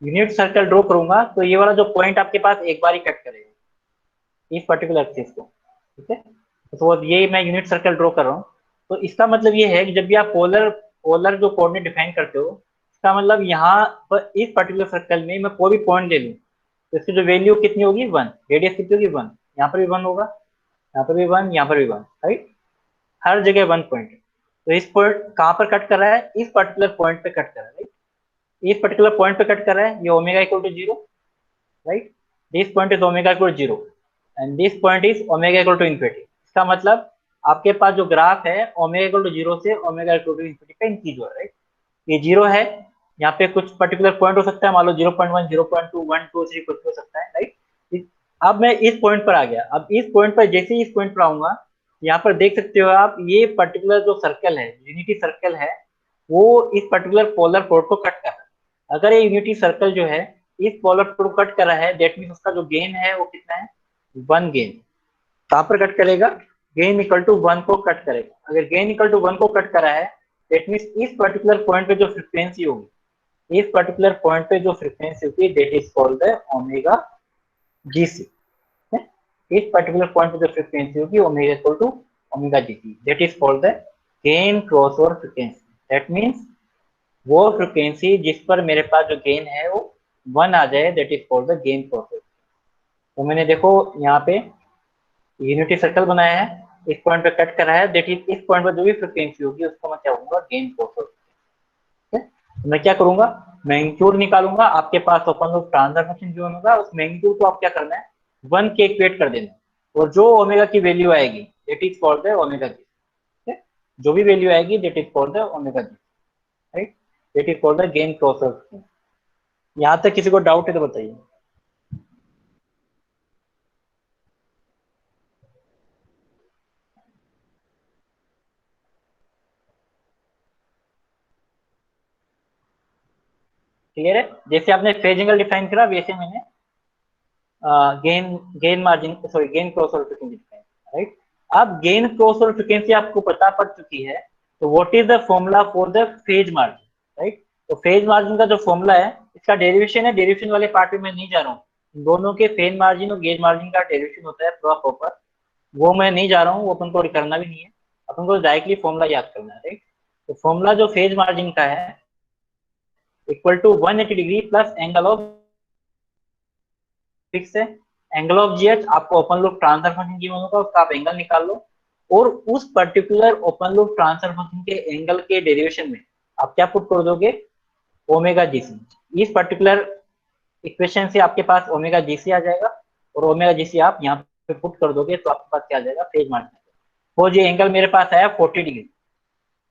यूनिट सर्कल ड्रॉ करूंगा तो ये वाला जो पॉइंट आपके पास एक बार ही कट करेगा इस पर्टिकुलर एक्सिस को, ठीक है। तो ये मैं यूनिट सर्कल ड्रॉ कर रहा हूँ। तो इसका मतलब ये है कि जब भी आप पोलर पोलर जो कोऑर्डिनेट डिफाइन करते हो, इसका मतलब यहाँ पर इस पर्टिकुलर सर्कल में मैं कोई भी पॉइंट ले लूँ तो इसकी जो वैल्यू कितनी होगी, 1, रेडियस कितनी होगी, 1, यहाँ पर भी 1 होगा, यहाँ पर भी 1, यहाँ पर भी 1, राइट। हर जगह 1 पॉइंट है। तो इस पॉइंट कहाँ पर कट कर रहा है, इस पर्टिकुलर पॉइंट पे कट कर रहा है, राइट। इस पर्टिकुलर पॉइंट पे कट कर रहा है, ये omega equal to 0, right. This point is omega equal to 0 and this point is omega equal to infinity. इसका मतलब आपके पास जो ग्राफ है ओमेगा इक्वल टू 0 से ओमेगा इक्वल टू इन्फिनिटी का इंक्रीज हो रहा है, राइट। ये 0 है, यहाँ पे कुछ पर्टिकुलर पॉइंट हो सकता है, मान लो 0.1, 0.2, 1, 2, 3 कुछ हो सकता है, राइट। अब मैं इस पॉइंट पर आ गया, अब इस पॉइंट पर जैसे ही इस पॉइंट पर आऊंगा, यहाँ पर देख सकते हो आप, ये पर्टिकुलर जो सर्कल है, यूनिटी सर्कल है, वो इस पर्टिकुलर पोलर प्लॉट को कट कर रहा है। अगर ये यूनिटी सर्कल जो है इस पोलर प्लॉट को कट कर रहा है, दैट मीन उसका जो गेन है वो कितना है, 1 गेन। कहाँ पर कट करेगा, गेन इक्वल टू 1 को कट करेगा। अगर गेन इक्वल टू 1 को कट करा है, दैट मीन इस पर्टिकुलर पॉइंट पे जो फ्रिक्वेंसी होगी, इस पर्टिकुलर पॉइंट पे जो फ्रिक्वेंसी होगी, that is called the omega GC. इस पर्टिकुलर पॉइंट पे जो फ्रिक्वेंसी होगी omega equal to omega GC, that is called the gain cross over frequency. That means वो फ्रिक्वेंसी जिस पर मेरे पास जो गेन है वो 1 आ जाए, that is called the gain cross over. तो मैंने देखो यहाँ पे यूनिटी सर्कल बनाया है, इस पॉइंट पे कट करा है, दैट इज इस पॉइंट पर जो भी फ्रिक्वेंसी होगी उसको मैं क्या कहूंगा, गेन क्रॉस ओवर। ठीक है, तो मैं क्या करूंगा, मैग्नीट्यूड निकालूंगा, आपके पास ओपन लूप ट्रांसफर फंक्शन जो होगा उस मैग्नीट्यूड को आप क्या करना है, 1 के इक्वेट कर देना, और जो ओमेगा की वैल्यू आएगी that is called the omega G. ठीक है, जो भी वैल्यू आएगी that is called the omega G, right. That is called the gain cross over. यहाँ तक किसी को डाउट है तो बताइए। क्लियर है, जैसे आपने फेज एंगल डिफाइन करा वैसे मैंने gain gain margin sorry gain cross over frequency define, right. अब गेन क्रॉस ओवर फ्रीक्वेंसी आपको पता पड़ चुकी है, तो what is the formula for the phase margin, right. तो फेज मार्जिन का जो फॉर्मूला है, इसका डेरिवेशन है, डेरिवेशन वाले पार्ट में मैं नहीं जा रहा हूँ। दोनों के फेज मार्जिन और गेज मार्जिन का डेरिवेशन होता है पूरा प्रॉपर, वो मैं नहीं जा रहा हूँ, वो अपन को करना भी नहीं है, अपन को डायरेक्टली फॉर्मूला याद करना है, राइट। तो फॉर्मूला जो फेज मार्जिन का है, equal to 180 degree plus angle of fix है, एंगल ऑफ जीएच आपको open loop transfer function given होगा, उसका आप एंगल निकाल लो, और उस particular open loop transfer function के एंगल के डेरिवेशन में आप क्या पुट कर दोगे, ओमेगा जीसी। इस पर्टिकुलर इक्वेशन से आपके पास ओमेगा जीसी आ जाएगा, और ओमेगा जीसी आप यहाँ पे पुट कर दोगे तो आपके पास क्या आ जाएगा, फेज मार्जिन। वो जो एंगल मेरे पास आया 40 डिग्री,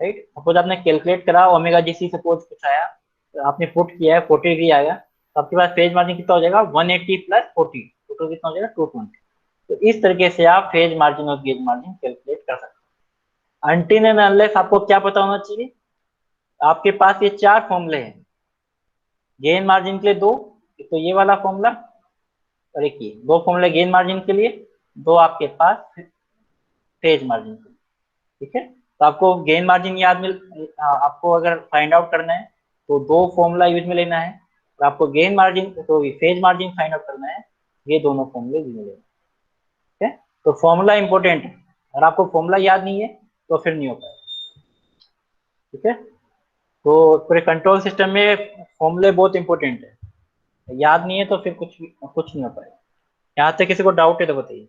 राइट। सपोज आपने कैलकुलेट करा ओमेगा जीसी, सपोज कुछ आया तो आपने पुट किया है 40 डिग्री आएगा, तो आपके पास फेज मार्जिन कितना हो जाएगा, 180 प्लस 40, टोटल कितना हो जाएगा, 220। तो इस तरीके से आप फेज मार्जिन और गेन मार्जिन कैलकुलेट कर सकते हैं। अनटिल एंड अनलेस आपको क्या पता होना चाहिए, आपके पास ये 4 फॉर्मूले हैं। गेन मार्जिन के लिए 2, एक तो ये वाला फॉर्मूला और एक ये, 2 फॉर्मूले गेन मार्जिन के लिए, 2 आपके पास फेज मार्जिन के लिए। ठीक है, तो आपको गेन मार्जिन आपको अगर फाइंड आउट करना है तो 2 फॉर्मूला यूज में लेना है, और आपको गेन मार्जिन तो फेज मार्जिन फाइंड आउट करना है, ये दोनों फॉर्मूले यूज में लेना है। ठीक है, तो फॉर्मूला इंपॉर्टेंट है, अगर आपको फॉर्मूला याद नहीं है तो फिर नहीं हो पाएगा। ठीक है, तो पूरे कंट्रोल सिस्टम में फॉर्मूले बहुत इंपॉर्टेंट है, याद नहीं है तो फिर कुछ नहीं हो पाएगा। यहाँ तक किसी को डाउट है तो बताइए।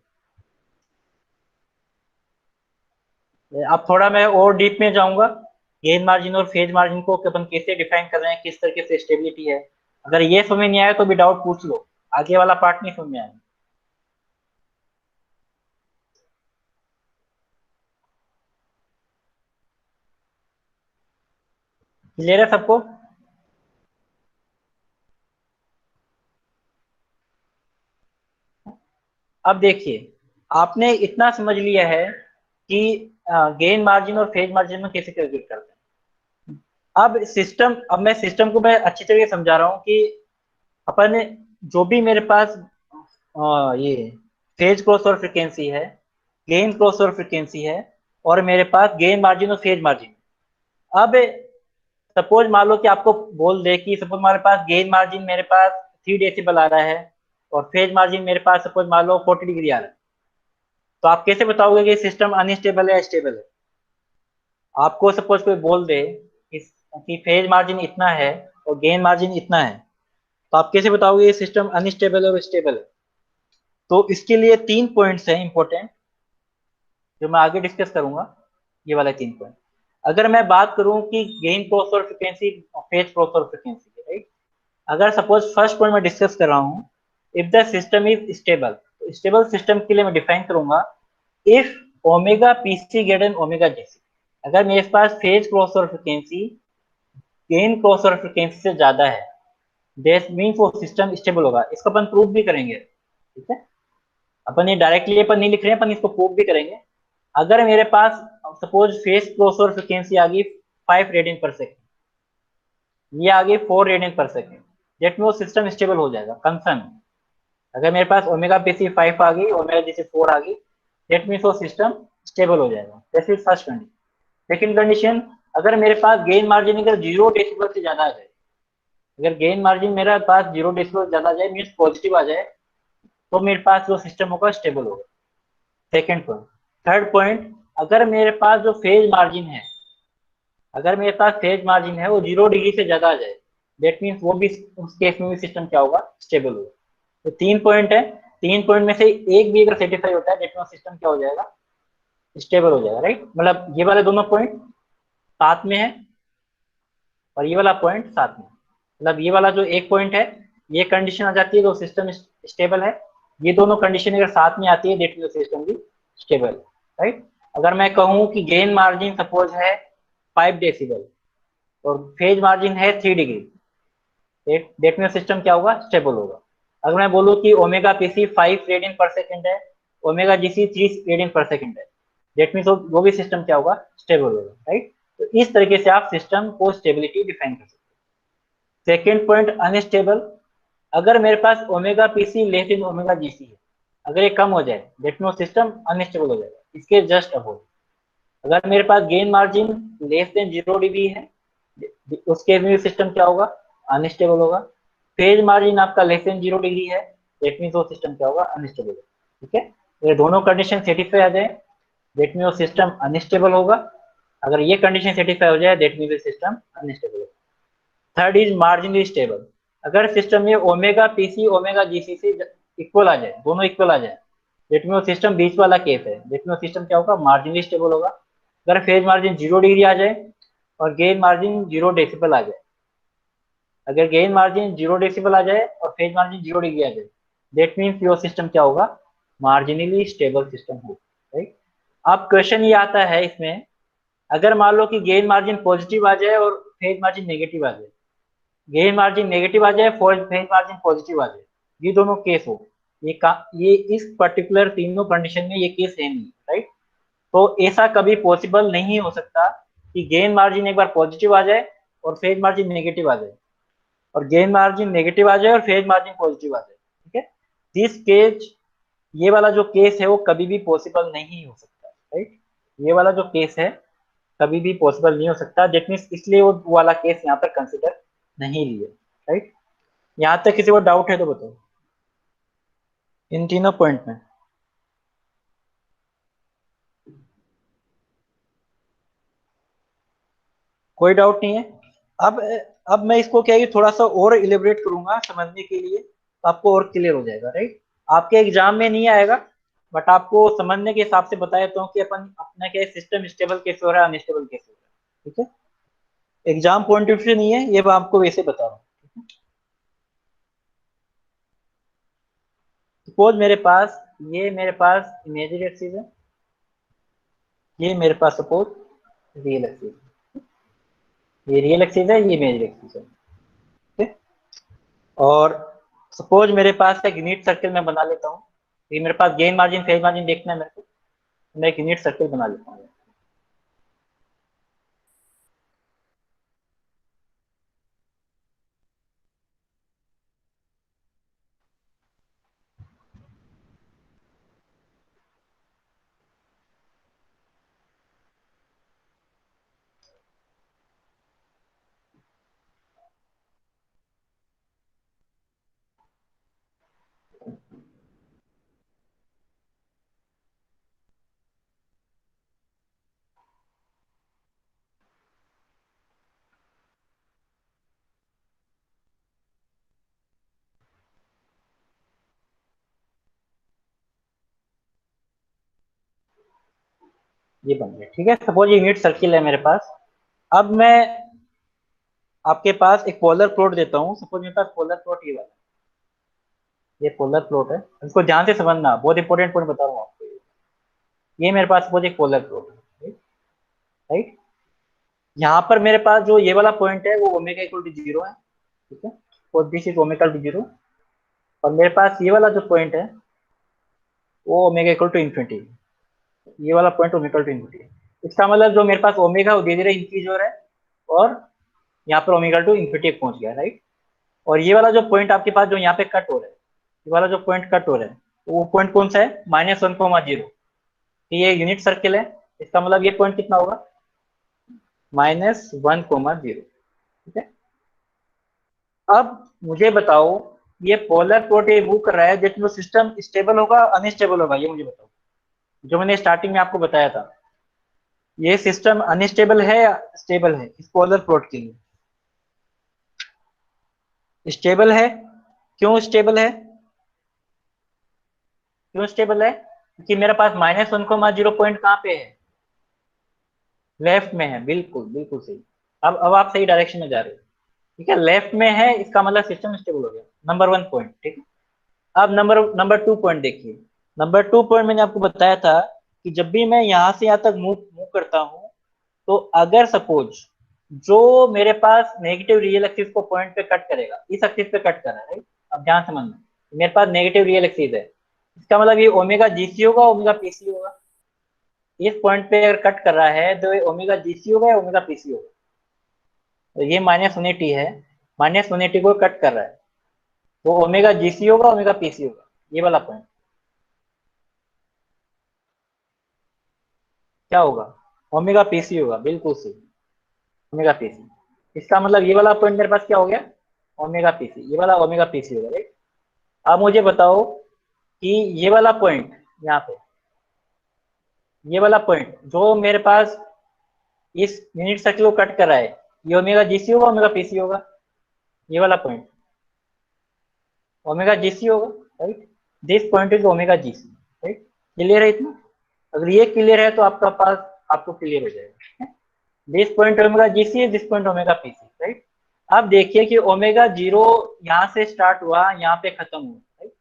अब थोड़ा मैं और डीप में जाऊंगा, गेन मार्जिन और फेज मार्जिन को अपन कैसे डिफाइन कर रहे हैं, किस तरीके से स्टेबिलिटी है। अगर ये समझ नहीं आया तो भी डाउट पूछ लो, आगे वाला पार्ट नहीं समझ में आया। क्लियर है सबको? अब देखिए, आपने इतना समझ लिया है कि गेन मार्जिन और फेज मार्जिन में कैसे कैलकुलेट करते हैं। अब मैं सिस्टम को मैं अच्छी तरीके से समझा रहा हूँ कि अपन जो भी मेरे पास ये फेज क्रॉस ओवर फ्रीक्वेंसी है, गेन क्रॉस ओवर फ्रीक्वेंसी है, और मेरे पास गेन मार्जिन और फेज मार्जिन। अब सपोज मान लो कि आपको बोल दे कि सपोज हमारे पास गेन मार्जिन मेरे पास 3 डेसिबल आ रहा है और फेज मार्जिन मेरे पास सपोज मान लो 40 डिग्री आ रहा है, तो आप कैसे बताओगे कि सिस्टम अनस्टेबल है या स्टेबल है? आपको सपोज कोई बोल दे कि फेज मार्जिन इतना है और गेन मार्जिन इतना है, तो आप कैसे बताओगे ये सिस्टम अनस्टेबल है और स्टेबल है? तो इसके लिए 3 पॉइंट्स हैं इंपॉर्टेंट, जो मैं आगे डिस्कस करूंगा, ये वाले 3 पॉइंट। अगर मैं बात करूं कि गेन क्रॉस ओवर फ्रीक्वेंसी और phase cross over frequency, right, अगर सपोज फर्स्ट पॉइंट मैं डिस्कस कर रहा हूं, if the system is stable, तो स्टेबल सिस्टम के लिए मैं डिफाइन करूंगा if omega PC greater than omega GC. अगर मेरे पास phase cross over frequency gain cross over frequency से ज्यादा है, दैट मींस वो सिस्टम स्टेबल होगा। इसको अपन प्रूव भी करेंगे। ठीक है, अपन ये डायरेक्टली अपन नहीं लिख रहे हैं, अपन इसको प्रूव भी करेंगे। अगर मेरे पास suppose phase cross over frequency आ गई 5 रेडियन पर सेकेंड, ये आ गई 4 रेडियन पर सेकेंड, जेट में वो सिस्टम स्टेबल हो जाएगा, कंफर्म। अगर मेरे पास ओमेगा पीसी 5 आ गई, ओमेगा जीसी 4 आ गई, जेट मीन वो सिस्टम स्टेबल हो जाएगा। This is first condition. Second condition, अगर मेरे पास गेन मार्जिन अगर 0 डेसिबल से ज्यादा आ जाए, अगर गेन मार्जिन मेरा पास 0 डेसिबल ज्यादा आ जाए, मीन्स पॉजिटिव आ जाए, तो मेरे पास जो सिस्टम होगा स्टेबल होगा। Second point. थर्ड पॉइंट, अगर मेरे पास जो फेज मार्जिन है, अगर मेरे पास फेज मार्जिन है वो 0 डिग्री से ज्यादा आ जाए, दैट मीन्स वो भी उस केस में भी सिस्टम क्या होगा, स्टेबल होगा। तो 3 पॉइंट है, 3 पॉइंट में से एक भी अगर सेटिस्फाई होता है, दैट मीन्स सिस्टम क्या हो जाएगा, स्टेबल हो जाएगा। राइट, मतलब ये वाले दोनों पॉइंट साथ में है और ये वाला पॉइंट साथ में, मतलब ये वाला जो एक पॉइंट है, ये कंडीशन आ जाती है तो सिस्टम स्टेबल है। ये दोनों कंडीशन अगर साथ में आती है, दैट मीन्स सिस्टम भी स्टेबल है। राइट, अगर मैं कहूँ कि गेन मार्जिन सपोज है 5 डेसिबल और फेज मार्जिन है 3 डिग्री, दैट मीन्स सिस्टम क्या होगा, स्टेबल होगा। अगर मैं बोलूँ कि ओमेगा पीसी 5 रेडियन पर सेकेंड है, ओमेगा जीसी 3 रेडियन पर सेकेंड है, दैट मीन्स वो भी सिस्टम क्या होगा, स्टेबल होगा। राइट, तो इस तरीके से आप सिस्टम को स्टेबिलिटी डिफाइन कर सकते हैं। Second point, unstable. अगर मेरे पास omega PC less than omega GC है, अगर ये कम हो जाए, दैट मीन्स सिस्टम अनस्टेबल हो जाएगा। इसके जस्ट अपोजिट, अगर मेरे पास gain margin less than 0 degree है, उस केस में सिस्टम क्या होगा, अनस्टेबल होगा। फेज मार्जिन आपका लेस देन 0 डिग्री है, दैट मीन्स वो सिस्टम क्या होगा, अनस्टेबल होगा। ठीक है, ये दोनों कंडीशन सेटिस्फाई आ जाए, दैट मीन्स वो सिस्टम अनस्टेबल होगा। अगर ये कंडीशन सेटिस्फाई हो जाए, दैट मीन्स सिस्टम अनस्टेबल होगा। Third is marginally stable. अगर सिस्टम में ओमेगा पीसी ओमेगा जीसी से इक्वल आ जाए, दोनों इक्वल आ जाए, दैट मीन्स सिस्टम बीच वाला केस है, दैट मीन्स सिस्टम क्या होगा, मार्जिनली स्टेबल होगा। अगर फेज मार्जिन 0 डिग्री आ जाए और गेन मार्जिन 0 डेसिबल आ जाए, अगर गेन मार्जिन 0 डेसिबल आ जाए और फेज मार्जिन 0 डिग्री आ जाए, दैट मीन्स योर सिस्टम क्या होगा, मार्जिनली स्टेबल सिस्टम होगा। राइट, अब क्वेश्चन ये आता है इसमें, अगर मान लो कि गेन मार्जिन पॉजिटिव आ जाए और फेज मार्जिन नेगेटिव आ जाए, गेन मार्जिन नेगेटिव आ जाए, फेज मार्जिन पॉजिटिव आ जाए, ये दोनों केस हो, ये इस पर्टिकुलर तीनों कंडीशन में ये केस है नहीं, राइट। तो ऐसा कभी पॉसिबल नहीं हो सकता कि गेन मार्जिन एक बार पॉजिटिव आ जाए और फेज मार्जिन नेगेटिव आ जाए, और गेन मार्जिन नेगेटिव आ जाए और फेज मार्जिन पॉजिटिव आ जाए, ठीक है। दिस केस, ये वाला जो केस है वो कभी भी पॉसिबल नहीं हो सकता, राइट। ये वाला जो केस है कभी भी पॉसिबल नहीं हो सकता, दैट मीन्स इसलिए वो वाला केस यहाँ पर कंसिडर नहीं लिए, राइट। यहाँ तक किसी को डाउट है तो बताओ इन तीनों पॉइंट में। कोई डाउट नहीं है। अब अब मैं इसको क्या है कि थोड़ा सा और इलेबरेट करूंगा समझने के लिए, तो आपको और क्लियर हो जाएगा, राइट। आपके एग्जाम में नहीं आएगा, बट आपको समझने के हिसाब से बता देता हूँ कि अपन अपना क्या सिस्टम स्टेबल कैसे हो रहा है, अनस्टेबल कैसे हो रहा है, ठीक है। एग्जाम पॉइंट ऑफ व्यू से नहीं है, ये मैं आपको वैसे बता रहा हूँ। सपोज मेरे पास इमेजिनरी एक्सिस है, ये मेरे पास सपोज रियल एक्सिस है, ये रियल एक्सिस है, ये इमेजिनरी एक्सिस है, ठीक है। और सपोज मेरे पास एक यूनिट सर्कल मैं बना लेता हूँ, ये मेरे पास गेन मार्जिन फेज मार्जिन देखना है मेरे को, मैं एक यूनिट सर्कल बना लेता हूँ। ये बन गया, ठीक है। सपोज ये यूनिट सर्किल है मेरे पास। अब मैं आपके पास एक पोलर प्लॉट देता हूँ, सपोज मेरे पास पोलर प्लॉट ये वाला, ये पोलर प्लॉट है, इसको ध्यान से समझना, बहुत इंपॉर्टेंट पॉइंट बता रहा हूँ आपको। ये मेरे पास सपोज एक पोलर प्लॉट है, राइट। यहाँ पर मेरे पास जो ये वाला पॉइंट है वो ओमेगा इक्वल टू 0 है, ठीक है, और दिस इज ओमेगा टू 0। और मेरे पास ये वाला जो पॉइंट है वो ओमेगा इक्वल टू इन्फिनिटी, ये वाला पॉइंट ओमेगा टू इन्फिनिटी है। इसका मतलब जो मेरे पास ओमेगा वो धीरे धीरे इंक्रीज हो रहा है, और यहाँ पर ओमेगा टू इन्फिनिटी पहुंच गया, राइट। और ये वाला जो पॉइंट आपके पास जो यहाँ पे कट हो रहा है, ये वाला जो पॉइंट कट हो रहा है, वो पॉइंट कौन सा है, -1,0। ये यूनिट सर्किल है, इसका मतलब ये पॉइंट कितना होगा, -1,0, ठीक है। अब मुझे बताओ, ये पोलर प्लॉट ये मूव कर रहा है, जिसमें सिस्टम स्टेबल होगा अनस्टेबल होगा, ये मुझे बताओ। जो मैंने स्टार्टिंग में आपको बताया था, ये सिस्टम अनस्टेबल है या स्टेबल है इस पोलर प्लॉट के लिए, स्टेबल है। क्यों स्टेबल है, क्यों स्टेबल है, क्योंकि मेरे पास -1,0 पॉइंट कहाँ पे है, लेफ्ट में है, बिल्कुल बिल्कुल सही। अब आप सही डायरेक्शन में जा रहे हो, ठीक है, लेफ्ट में है, इसका मतलब सिस्टम स्टेबल हो गया, नंबर 1 पॉइंट, ठीक है। अब नंबर 2 पॉइंट देखिए। नंबर 2 पॉइंट मैंने आपको बताया था कि जब भी मैं यहाँ से यहाँ तक मूव मूव करता हूँ, तो अगर सपोज जो मेरे पास नेगेटिव रियल एक्सिस को पॉइंट पे कट करेगा, इस एक्सिस पे कट कर रहा है, राइट। अब ध्यान समझना, मेरे पास नेगेटिव रियल एक्सिस है, इसका मतलब ये ओमेगा जीसी होगा, ओमेगा पीसी होगा। इस पॉइंट पे अगर कट कर रहा है तो ये ओमेगा जीसी होगा या ओमेगा पीसी होगा। तो ये -180 है, -180 को कट कर रहा है, तो ओमेगा जीसी होगा, ओमेगा पीसी होगा, ये वाला पॉइंट क्या होगा, ओमेगा पीसी होगा, बिल्कुल सही, ओमेगा पीसी। इसका मतलब ये वाला पॉइंट मेरे पास क्या हो गया, ओमेगा पीसी, ये वाला ओमेगा पीसी होगा, राइट। अब मुझे बताओ कि ये वाला पॉइंट यहाँ पे, ये वाला पॉइंट जो मेरे पास इस यूनिट सर्किल को कट कर रहा है, ये ओमेगा जीसी होगा, ओमेगा पीसी होगा, ये वाला पॉइंट ओमेगा जीसी होगा, right. This point is omega GC, right. Clear है इतना, अगर ये क्लियर है तो आपका पास आपको क्लियर हो जाएगा। दिस पॉइंट ओमेगा जीसी है, this point omega PC, right. अब देखिए कि ओमेगा 0 यहाँ से स्टार्ट हुआ, यहाँ पे खत्म हुआ, राइट।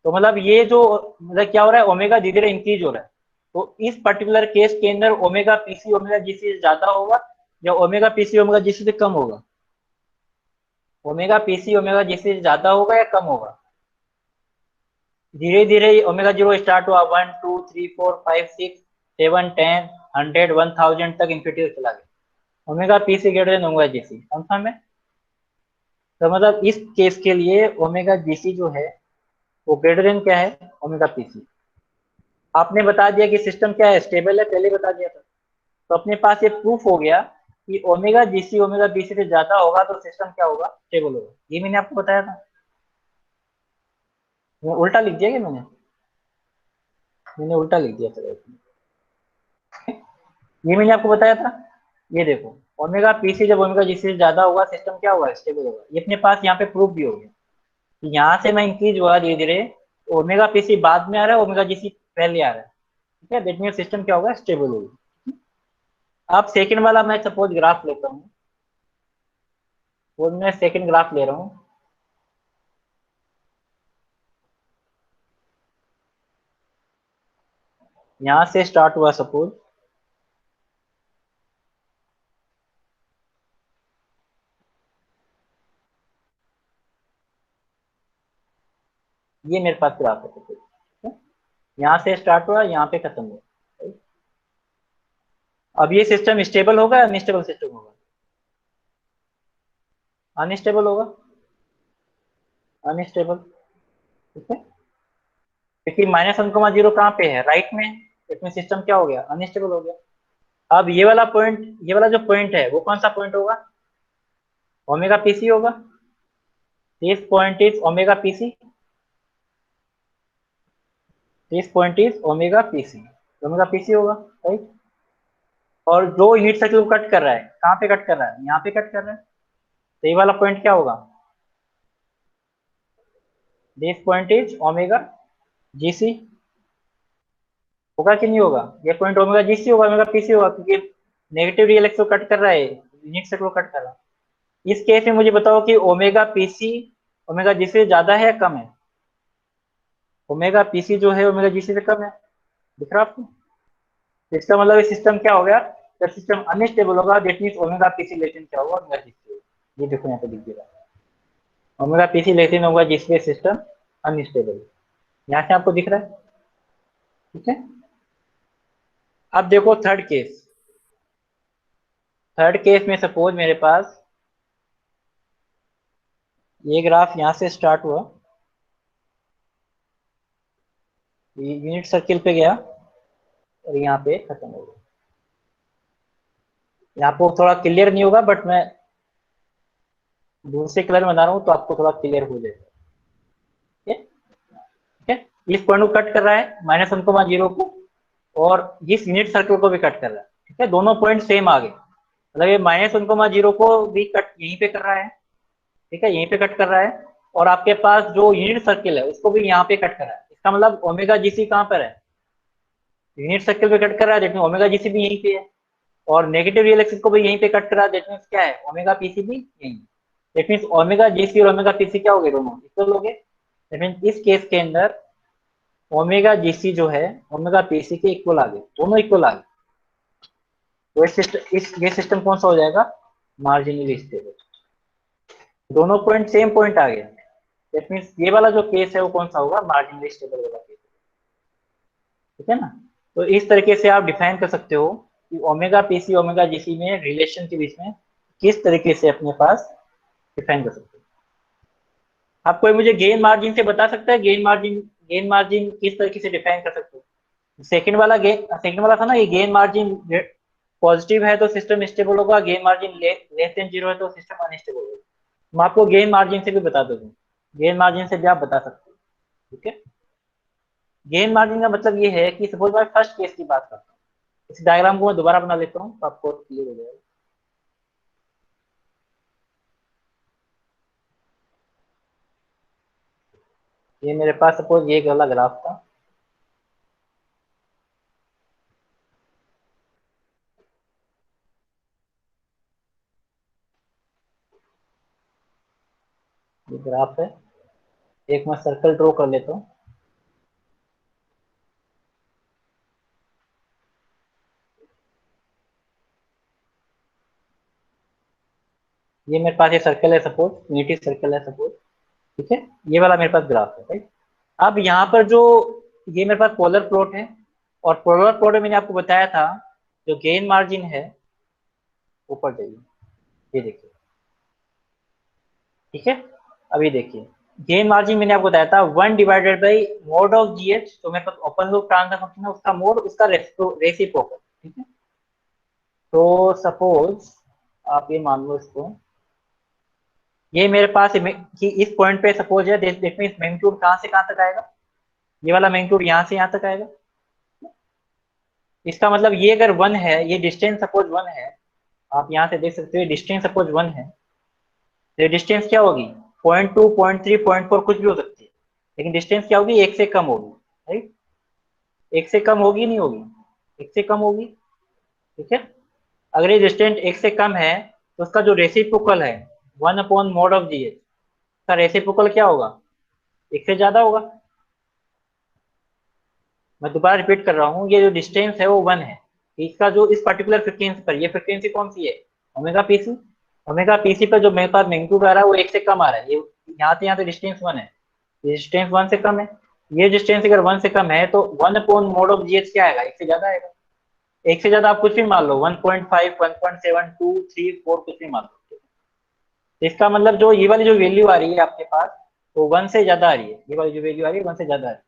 तो मतलब ये जो मतलब क्या हो रहा है, ओमेगा धीरे धीरे इंक्रीज हो रहा है। तो इस पर्टिकुलर केस के अंदर ओमेगा पीसी ओमेगा जीसी से ज्यादा होगा या ओमेगा पीसी ओमेगा जीसी से कम होगा, ओमेगा पीसी ओमेगा जीसी से ज्यादा होगा या कम होगा, धीरे धीरे ओमेगा 0 स्टार्ट हुआ, 1 2 3 4 5 6 7 10 100 1000 तक इन्फिनिटी चला गया। Omega P C greater than omega G C, confirm है? तो मतलब इस केस के लिए ओमेगा जी सी जो है वो ग्रेटर देन क्या है, ओमेगा पी सी। आपने बता दिया कि सिस्टम क्या है, स्टेबल है, पहले बता दिया था। तो अपने पास ये प्रूफ हो गया कि ओमेगा जी सी ओमेगा बी सी से ज्यादा होगा तो सिस्टम क्या होगा, स्टेबल होगा। ये मैंने आपको बताया था। उल्टा लिख दिया क्या मैंने? मैंने उल्टा लिख दिया था, ये मैंने आपको बताया था। ये देखो, ओमेगा पी सी जब ओमेगा जी सी से ज्यादा होगा सिस्टम क्या होगा, स्टेबल होगा। ये अपने पास यहाँ पे प्रूफ भी हो गया कि यहाँ से मैं इंक्रीज हुआ धीरे धीरे, ओमेगा पी सी बाद में आ रहा है, ओमेगा जी सी पहले आ रहा है। ठीक है, दैट मीन सिस्टम क्या होगा, स्टेबल होगा। अब सेकंड वाला मैं सपोज ग्राफ लेता हूँ, वो मैं सेकंड ग्राफ ले रहा हूँ। यहाँ से स्टार्ट हुआ सपोज, ये मेरे पास ग्राफ है सपोज, यहाँ से स्टार्ट हुआ, यहाँ पे खत्म हुआ। अब ये सिस्टम स्टेबल होगा या अनस्टेबल सिस्टम होगा? अनस्टेबल होगा, अनस्टेबल। ठीक है, क्योंकि -1,0 कहाँ पे है, राइट में। इसमें सिस्टम क्या हो गया, अनस्टेबल हो गया। अब ये वाला पॉइंट, ये वाला जो पॉइंट है वो कौन सा पॉइंट होगा, ओमेगा पीसी होगा। This point is omega PC, this point is omega PC, omega PC होगा, राइट। और जो यूनिट सर्किल को कट कर रहा है, कहाँ पे कट कर रहा है, यहाँ पे कट कर रहा है। तो ये वाला पॉइंट क्या होगा, this point is omega GC, होगा कि नहीं होगा? ये पॉइंट ओमेगा जीसी होगा, ओमेगा पीसी होगा, क्योंकि नेगेटिव रियल एक्स को कट कर रहा है, यूनिट सर्किल को कट कर रहा है। इस केस में मुझे बताओ कि ओमेगा पीसी ओमेगा जीसी से ज्यादा है या कम है? ओमेगा पीसी जो है ओमेगा जीसी से कम है, दिख रहा आपको? इसका मतलब ये सिस्टम क्या हो गया, जब सिस्टम अनस्टेबल होगा दैट मींस ओमेगा पीसी लेकिन क्या होगा, ओमेगा जीसी होगा। ये देखो यहाँ पे दिख रहा है, ओमेगा पीसी लेकिन होगा जिसमें सिस्टम अनस्टेबल, यहाँ से आपको दिख रहा है। ठीक है, अब देखो थर्ड केस। थर्ड केस में सपोज मेरे पास ये ग्राफ यहाँ से स्टार्ट हुआ, यूनिट सर्किल पे गया और यहाँ पे खत्म हो गया। यहाँ पे थोड़ा क्लियर नहीं होगा बट मैं दूसरे कलर में बना रहा हूँ तो आपको थोड़ा क्लियर हो जाएगा। ठीक है, ठीक है, इस पॉइंट को कट कर रहा है -1,0 को, और इस यूनिट सर्किल को भी कट कर रहा है। ठीक है, दोनों पॉइंट सेम आ गए, मतलब ये -1,0 को भी कट यहीं पे कर रहा है। ठीक है, यहीं पे कट कर रहा है, और आपके पास जो यूनिट सर्किल है उसको भी यहाँ पे कट कर रहा है। इसका मतलब ओमेगा जीसी कहाँ पर है, यूनिट सर्किल पे कट कर रहा है, दैट मीन ओमेगा जीसी भी यहीं पे है। और नेगेटिव रियल एक्सिस को भी यहीं पे कट कर रहा है, दैट मीन्स क्या है, ओमेगा पीसी भी यहीं। दैट मीन्स ओमेगा जीसी और ओमेगा पीसी क्या हो गए, दोनों इक्वल हो गए। दैट मीन्स इस केस के अंदर ओमेगा जीसी जो है ओमेगा पीसी के इक्वल आ गए, दोनों इक्वल आ गए। तो ये सिस्टम कौन सा हो जाएगा, मार्जिनली स्टेबल। दोनों पॉइंट सेम पॉइंट आ गए, दैट मीन्स ये वाला जो केस है वो कौन सा होगा, मार्जिनली स्टेबल वाला केस। ठीक है ना? तो इस तरीके से आप डिफाइन कर सकते हो कि ओमेगा पीसी ओमेगा जीसी में रिलेशन के बीच में किस तरीके से अपने पास डिफाइन कर सकते हो। आप कोई मुझे गेन मार्जिन से बता सकता है, गेन मार्जिन किस तरीके से डिफाइन कर सकते हो? सेकंड वाला था ना, ये गेन मार्जिन पॉजिटिव है तो सिस्टम स्टेबल होगा, गेन मार्जिन लेस देन 0 है तो सिस्टम अनस्टेबल होगा। मैं आपको गेन मार्जिन से भी बता दूंगा, गेन मार्जिन से भी आप बता सकते हो। ठीक है, गेन मार्जिन का मतलब ये है कि सपोज मैं फर्स्ट केस की बात करता हूँ, इस डायग्राम को मैं दोबारा बना लेता हूँ तो आपको क्लियर हो जाएगा। ये मेरे पास सपोज ये वाला ग्राफ था, ये ग्राफ है। एक मैं सर्कल ड्रॉ कर लेता हूँ। ये मेरे पास ये सर्कल है सपोज, यूनिटी सर्कल है सपोज। ठीक है, ये वाला मेरे पास ग्राफ है, राइट। अब यहाँ पर जो ये मेरे पास पोलर प्लॉट है, और पोलर प्लॉट में मैंने आपको बताया था जो गेन मार्जिन है, ऊपर जाइए, ये देखिए, ठीक है। अभी देखिए गेन मार्जिन मैंने आपको बताया था 1 divided by mode of GH, तो मेरे पास ओपन लूप ट्रांसफर फंक्शन है, उसका मोड उसका रेसिप्रोकल, ठीक है। तो सपोज आप ये मान लो इसको, ये मेरे पास कि इस पॉइंट पे सपोज है, देखो इस मैग्नीट्यूड कहाँ से कहाँ तक आएगा, ये वाला मैग्नीट्यूड यहाँ से यहाँ तक आएगा। इसका मतलब ये अगर 1 है, ये डिस्टेंस सपोज 1 है, आप यहाँ से देख सकते हो डिस्टेंस सपोज 1 है, तो ये डिस्टेंस क्या होगी, 0.2 0.3 0.4 कुछ भी हो सकती है, लेकिन डिस्टेंस क्या होगी, 1 से कम होगी, राइट। 1 से कम होगी नहीं होगी, 1 से कम होगी, ठीक है। अगर ये डिस्टेंस 1 से कम है तो उसका जो रेसिप्रोकल है 1 upon mod of ji H, का रेसिप्रोकल क्या होगा, 1 से ज्यादा होगा। मैं दोबारा रिपीट कर रहा हूँ, ये जो डिस्टेंस है वो 1 है, इसका जो इस पर्टिकुलर फ्रिक्वेंसी पर, ये फ्रिक्वेंसी कौन सी है, ओमेगा पीसी। ओमेगा पीसी पर जो मेरे पास मैग्नीट्यूड आ रहा है वो 1 से कम आ रहा है, ये यहाँ से डिस्टेंस 1 है, ये डिस्टेंस 1 से कम है, ये डिस्टेंस अगर 1 से कम है तो 1 अपॉन मोड ऑफ जीएच क्या आएगा, 1 से ज्यादा आएगा। 1 से ज्यादा आप कुछ भी मान लो, 1.5 1.7 2 3 4 कुछ भी मान लो। इसका मतलब जो ये वाली जो वैल्यू आ रही है आपके पास, वो 1 से ज्यादा आ रही है, ये वाली जो वैल्यू आ रही है 1 से ज्यादा आ रही है।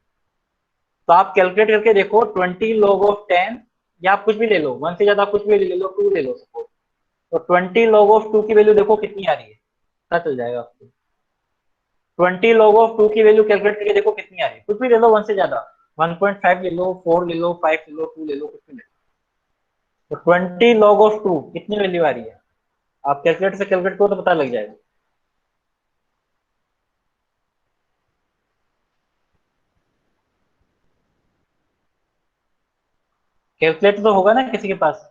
तो आप कैलकुलेट करके देखो 20 log ऑफ 10, या आप कुछ भी ले लो, 1 से ज्यादा कुछ भी ले लो, 2 ले लो सपोज, तो 20 log ऑफ 2 की वैल्यू देखो कितनी आ रही है, पता चल जाएगा आपको। 20 log ऑफ 2 की वैल्यू कैलकुलेट करके देखो कितनी आ रही है, कुछ भी ले लो 1 से ज्यादा, 1.5 ले लो, 4 ले लो, 5 ले लो, 2 ले लो, कुछ भी ले लो, तो 20 log ऑफ 2 कितनी वैल्यू आ रही है, आप कैलकुलेटर से कैलकुलेट करो तो पता लग जाएगा। कैलकुलेटर तो होगा ना किसी के पास,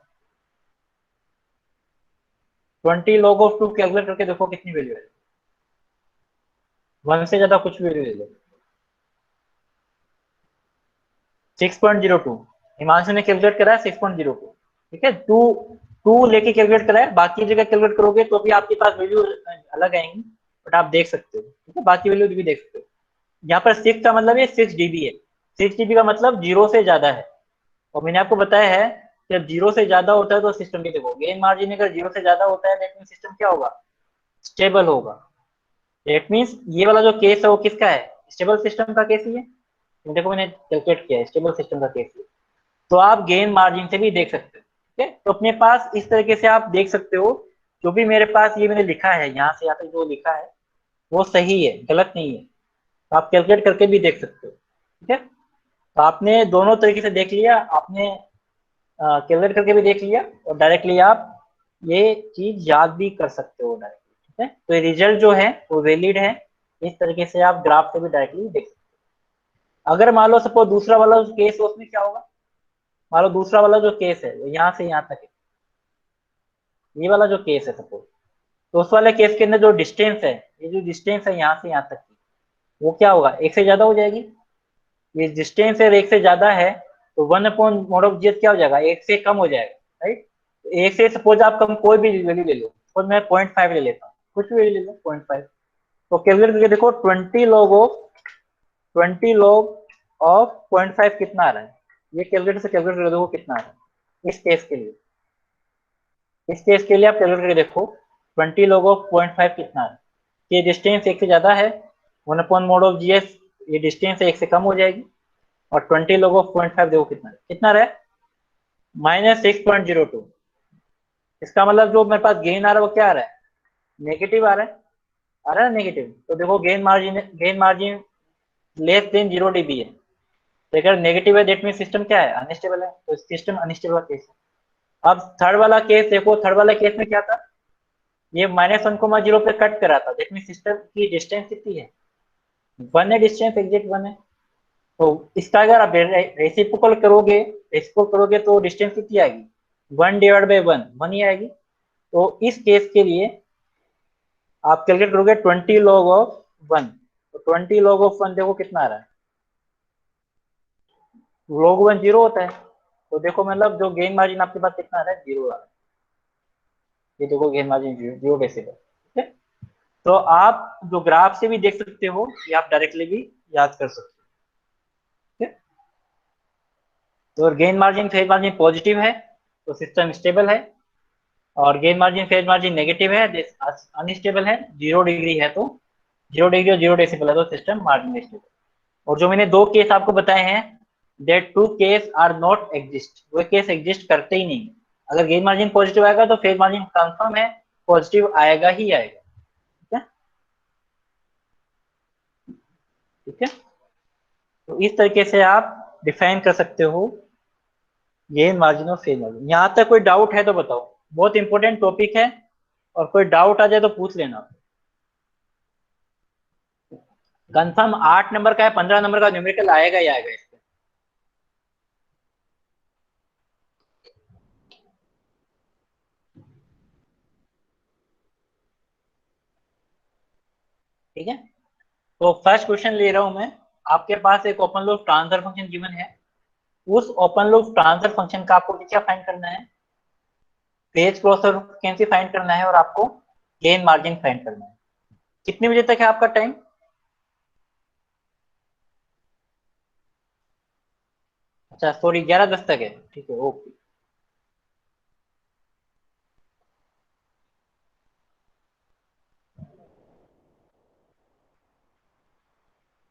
20 log ऑफ 2 कैलकुलेट करके देखो कितनी वैल्यू है, 1 से ज्यादा कुछ भी वैल्यू ले लो। 6.02 हिमांशु ने कैलकुलेट करा है, 6.02, ठीक है। टू टू लेके कैलकुलेट करा है, बाकी जगह कैलकुलेट करोगे तो भी आपके पास वैल्यू अलग आएंगी, बट आप देख सकते हो, ठीक है, बाकी वैल्यू भी देख सकते हो। यहाँ पर 6 का मतलब ये 6 dB है, 6 dB का मतलब 0 से ज्यादा है, और मैंने आपको बताया है जब 0 से ज्यादा होता है तो सिस्टम की देखो गेन मार्जिन अगर 0 से ज्यादा होता है दैट मीन सिस्टम क्या होगा, स्टेबल होगा। दैट मीन्स ये वाला जो केस है वो किसका है, स्टेबल सिस्टम का केस ही है, देखो मैंने कैलकुलेट किया है स्टेबल सिस्टम का केस ही। तो आप गेन मार्जिन से भी देख सकते हो, ठीक है। तो अपने पास इस तरीके से आप देख सकते हो, जो भी मेरे पास ये मैंने लिखा है यहाँ से यहाँ तक जो लिखा है वो सही है, गलत नहीं है, तो आप कैलकुलेट करके भी देख सकते हो, ठीक है। तो आपने दोनों तरीके से देख लिया, आपने कैलकुलेट करके भी देख लिया, और डायरेक्टली आप ये चीज याद भी कर सकते हो डायरेक्टली, ठीक है। तो ये रिजल्ट जो है वो वैलिड है, इस तरीके से आप ग्राफ से भी डायरेक्टली देख सकते हो। अगर मान लो सपोज दूसरा वाला केस है, उसमें क्या होगा, मान लो दूसरा वाला जो केस है वो यहाँ से यहाँ तक है, ये वाला जो केस है सपोज, तो उस वाले केस के अंदर जो डिस्टेंस है, ये जो डिस्टेंस है यहाँ से यहाँ तक की, वो क्या होगा, 1 से ज्यादा हो जाएगी। ये डिस्टेंस है 1 से ज्यादा है, तो 1 अपॉन मोड ऑफ जीएस क्या हो जाएगा, 1 से कम हो जाएगा, राइट। 1 से सपोज आप कम कोई भी वैल्यू ले लो, सपोज मैं 0.5 ले लेता हूँ, कुछ भी वैल्यू ले लो 0.5, तो कैलकुलेट करके देखो 20 log ऑफ 0.5 कितना आ रहा है, ये कैलकुलेटर से कैलकुलेट कर देखो कितना आ रहा है इस केस के लिए। इस केस के लिए आप कैलकुलेट करके देखो 20 log ऑफ 0.5 कितना है, ये डिस्टेंस 1 से ज्यादा है, 1 अपॉन मोड ऑफ जीएस, ये डिस्टेंस 1 से कम हो जाएगी, और 20 log ऑफ 0.5 देखो कितना है, कितना रहा है, -6.02। इसका मतलब जो मेरे पास गेन आ रहा है वो क्या आ रहा है, नेगेटिव आ रहा है, आ रहा है नेगेटिव। तो देखो gain margin less than 0 dB है, तो अगर नेगेटिव है दैट मीन सिस्टम क्या है, अनस्टेबल है, तो सिस्टम अनस्टेबल केस है। अब थर्ड वाला केस देखो, थर्ड वाला केस में क्या था, ये -1,0 पे कट करा था, दैट मीन सिस्टम की डिस्टेंस कितनी है, 1 है, डिस्टेंस एग्जैक्ट 1 है। तो इसका अगर आप रेसिप्रोकल करोगे तो डिस्टेंस कितनी आएगी, 1/1, 1 ही आएगी। तो इस केस के लिए आप कैलकुलेट करोगे 20 log ऑफ 1, तो 20 log ऑफ 1 देखो कितना आ रहा है, log 1 0 होता है, तो देखो मतलब जो गेन मार्जिन आपके पास कितना आ रहा है, 0 आ रहा है, ये देखो गेन मार्जिन 0 डेसिबल, ठीक है। तो आप जो ग्राफ से भी देख सकते हो, ये आप डायरेक्टली भी याद कर सकते हो। तो gain margin phase margin positive है तो सिस्टम स्टेबल है, और gain margin phase margin negative है, अनस्टेबल है, 0 डिग्री है तो 0 डिग्री और 0 डेसिबल है तो सिस्टम मार्जिन स्टेबल। और जो मैंने दो केस आपको बताए हैं, that two case are not exist, वो केस एग्जिस्ट करते ही नहीं। अगर गेन मार्जिन पॉजिटिव आएगा तो फेज मार्जिन कंफर्म है, पॉजिटिव आएगा ही आएगा। ठीक है, ठीक है। तो इस तरीके से आप डिफाइन कर सकते हो गेन मार्जिन और फेज मार्जिन। यहां तक कोई डाउट है तो बताओ, बहुत इंपॉर्टेंट टॉपिक है, और कोई डाउट आ जाए तो पूछ लेना। कंफर्म 8 नंबर का है, 15 नंबर का न्यूमेरिकल आएगा ही आएगा इसमें। ठीक है, तो फर्स्ट क्वेश्चन ले रहा हूं मैं। आपके पास एक open loop transfer function given है। उस ओपन लूप ट्रांसफर फंक्शन का आपको क्या फाइंड करना है? पेज क्रॉसर फ्रीक्वेंसी फाइंड करना है, और आपको गेन मार्जिन फाइंड करना है। कितने बजे तक है आपका टाइम? अच्छा सॉरी, 11:10 तक है। ठीक है, ओके।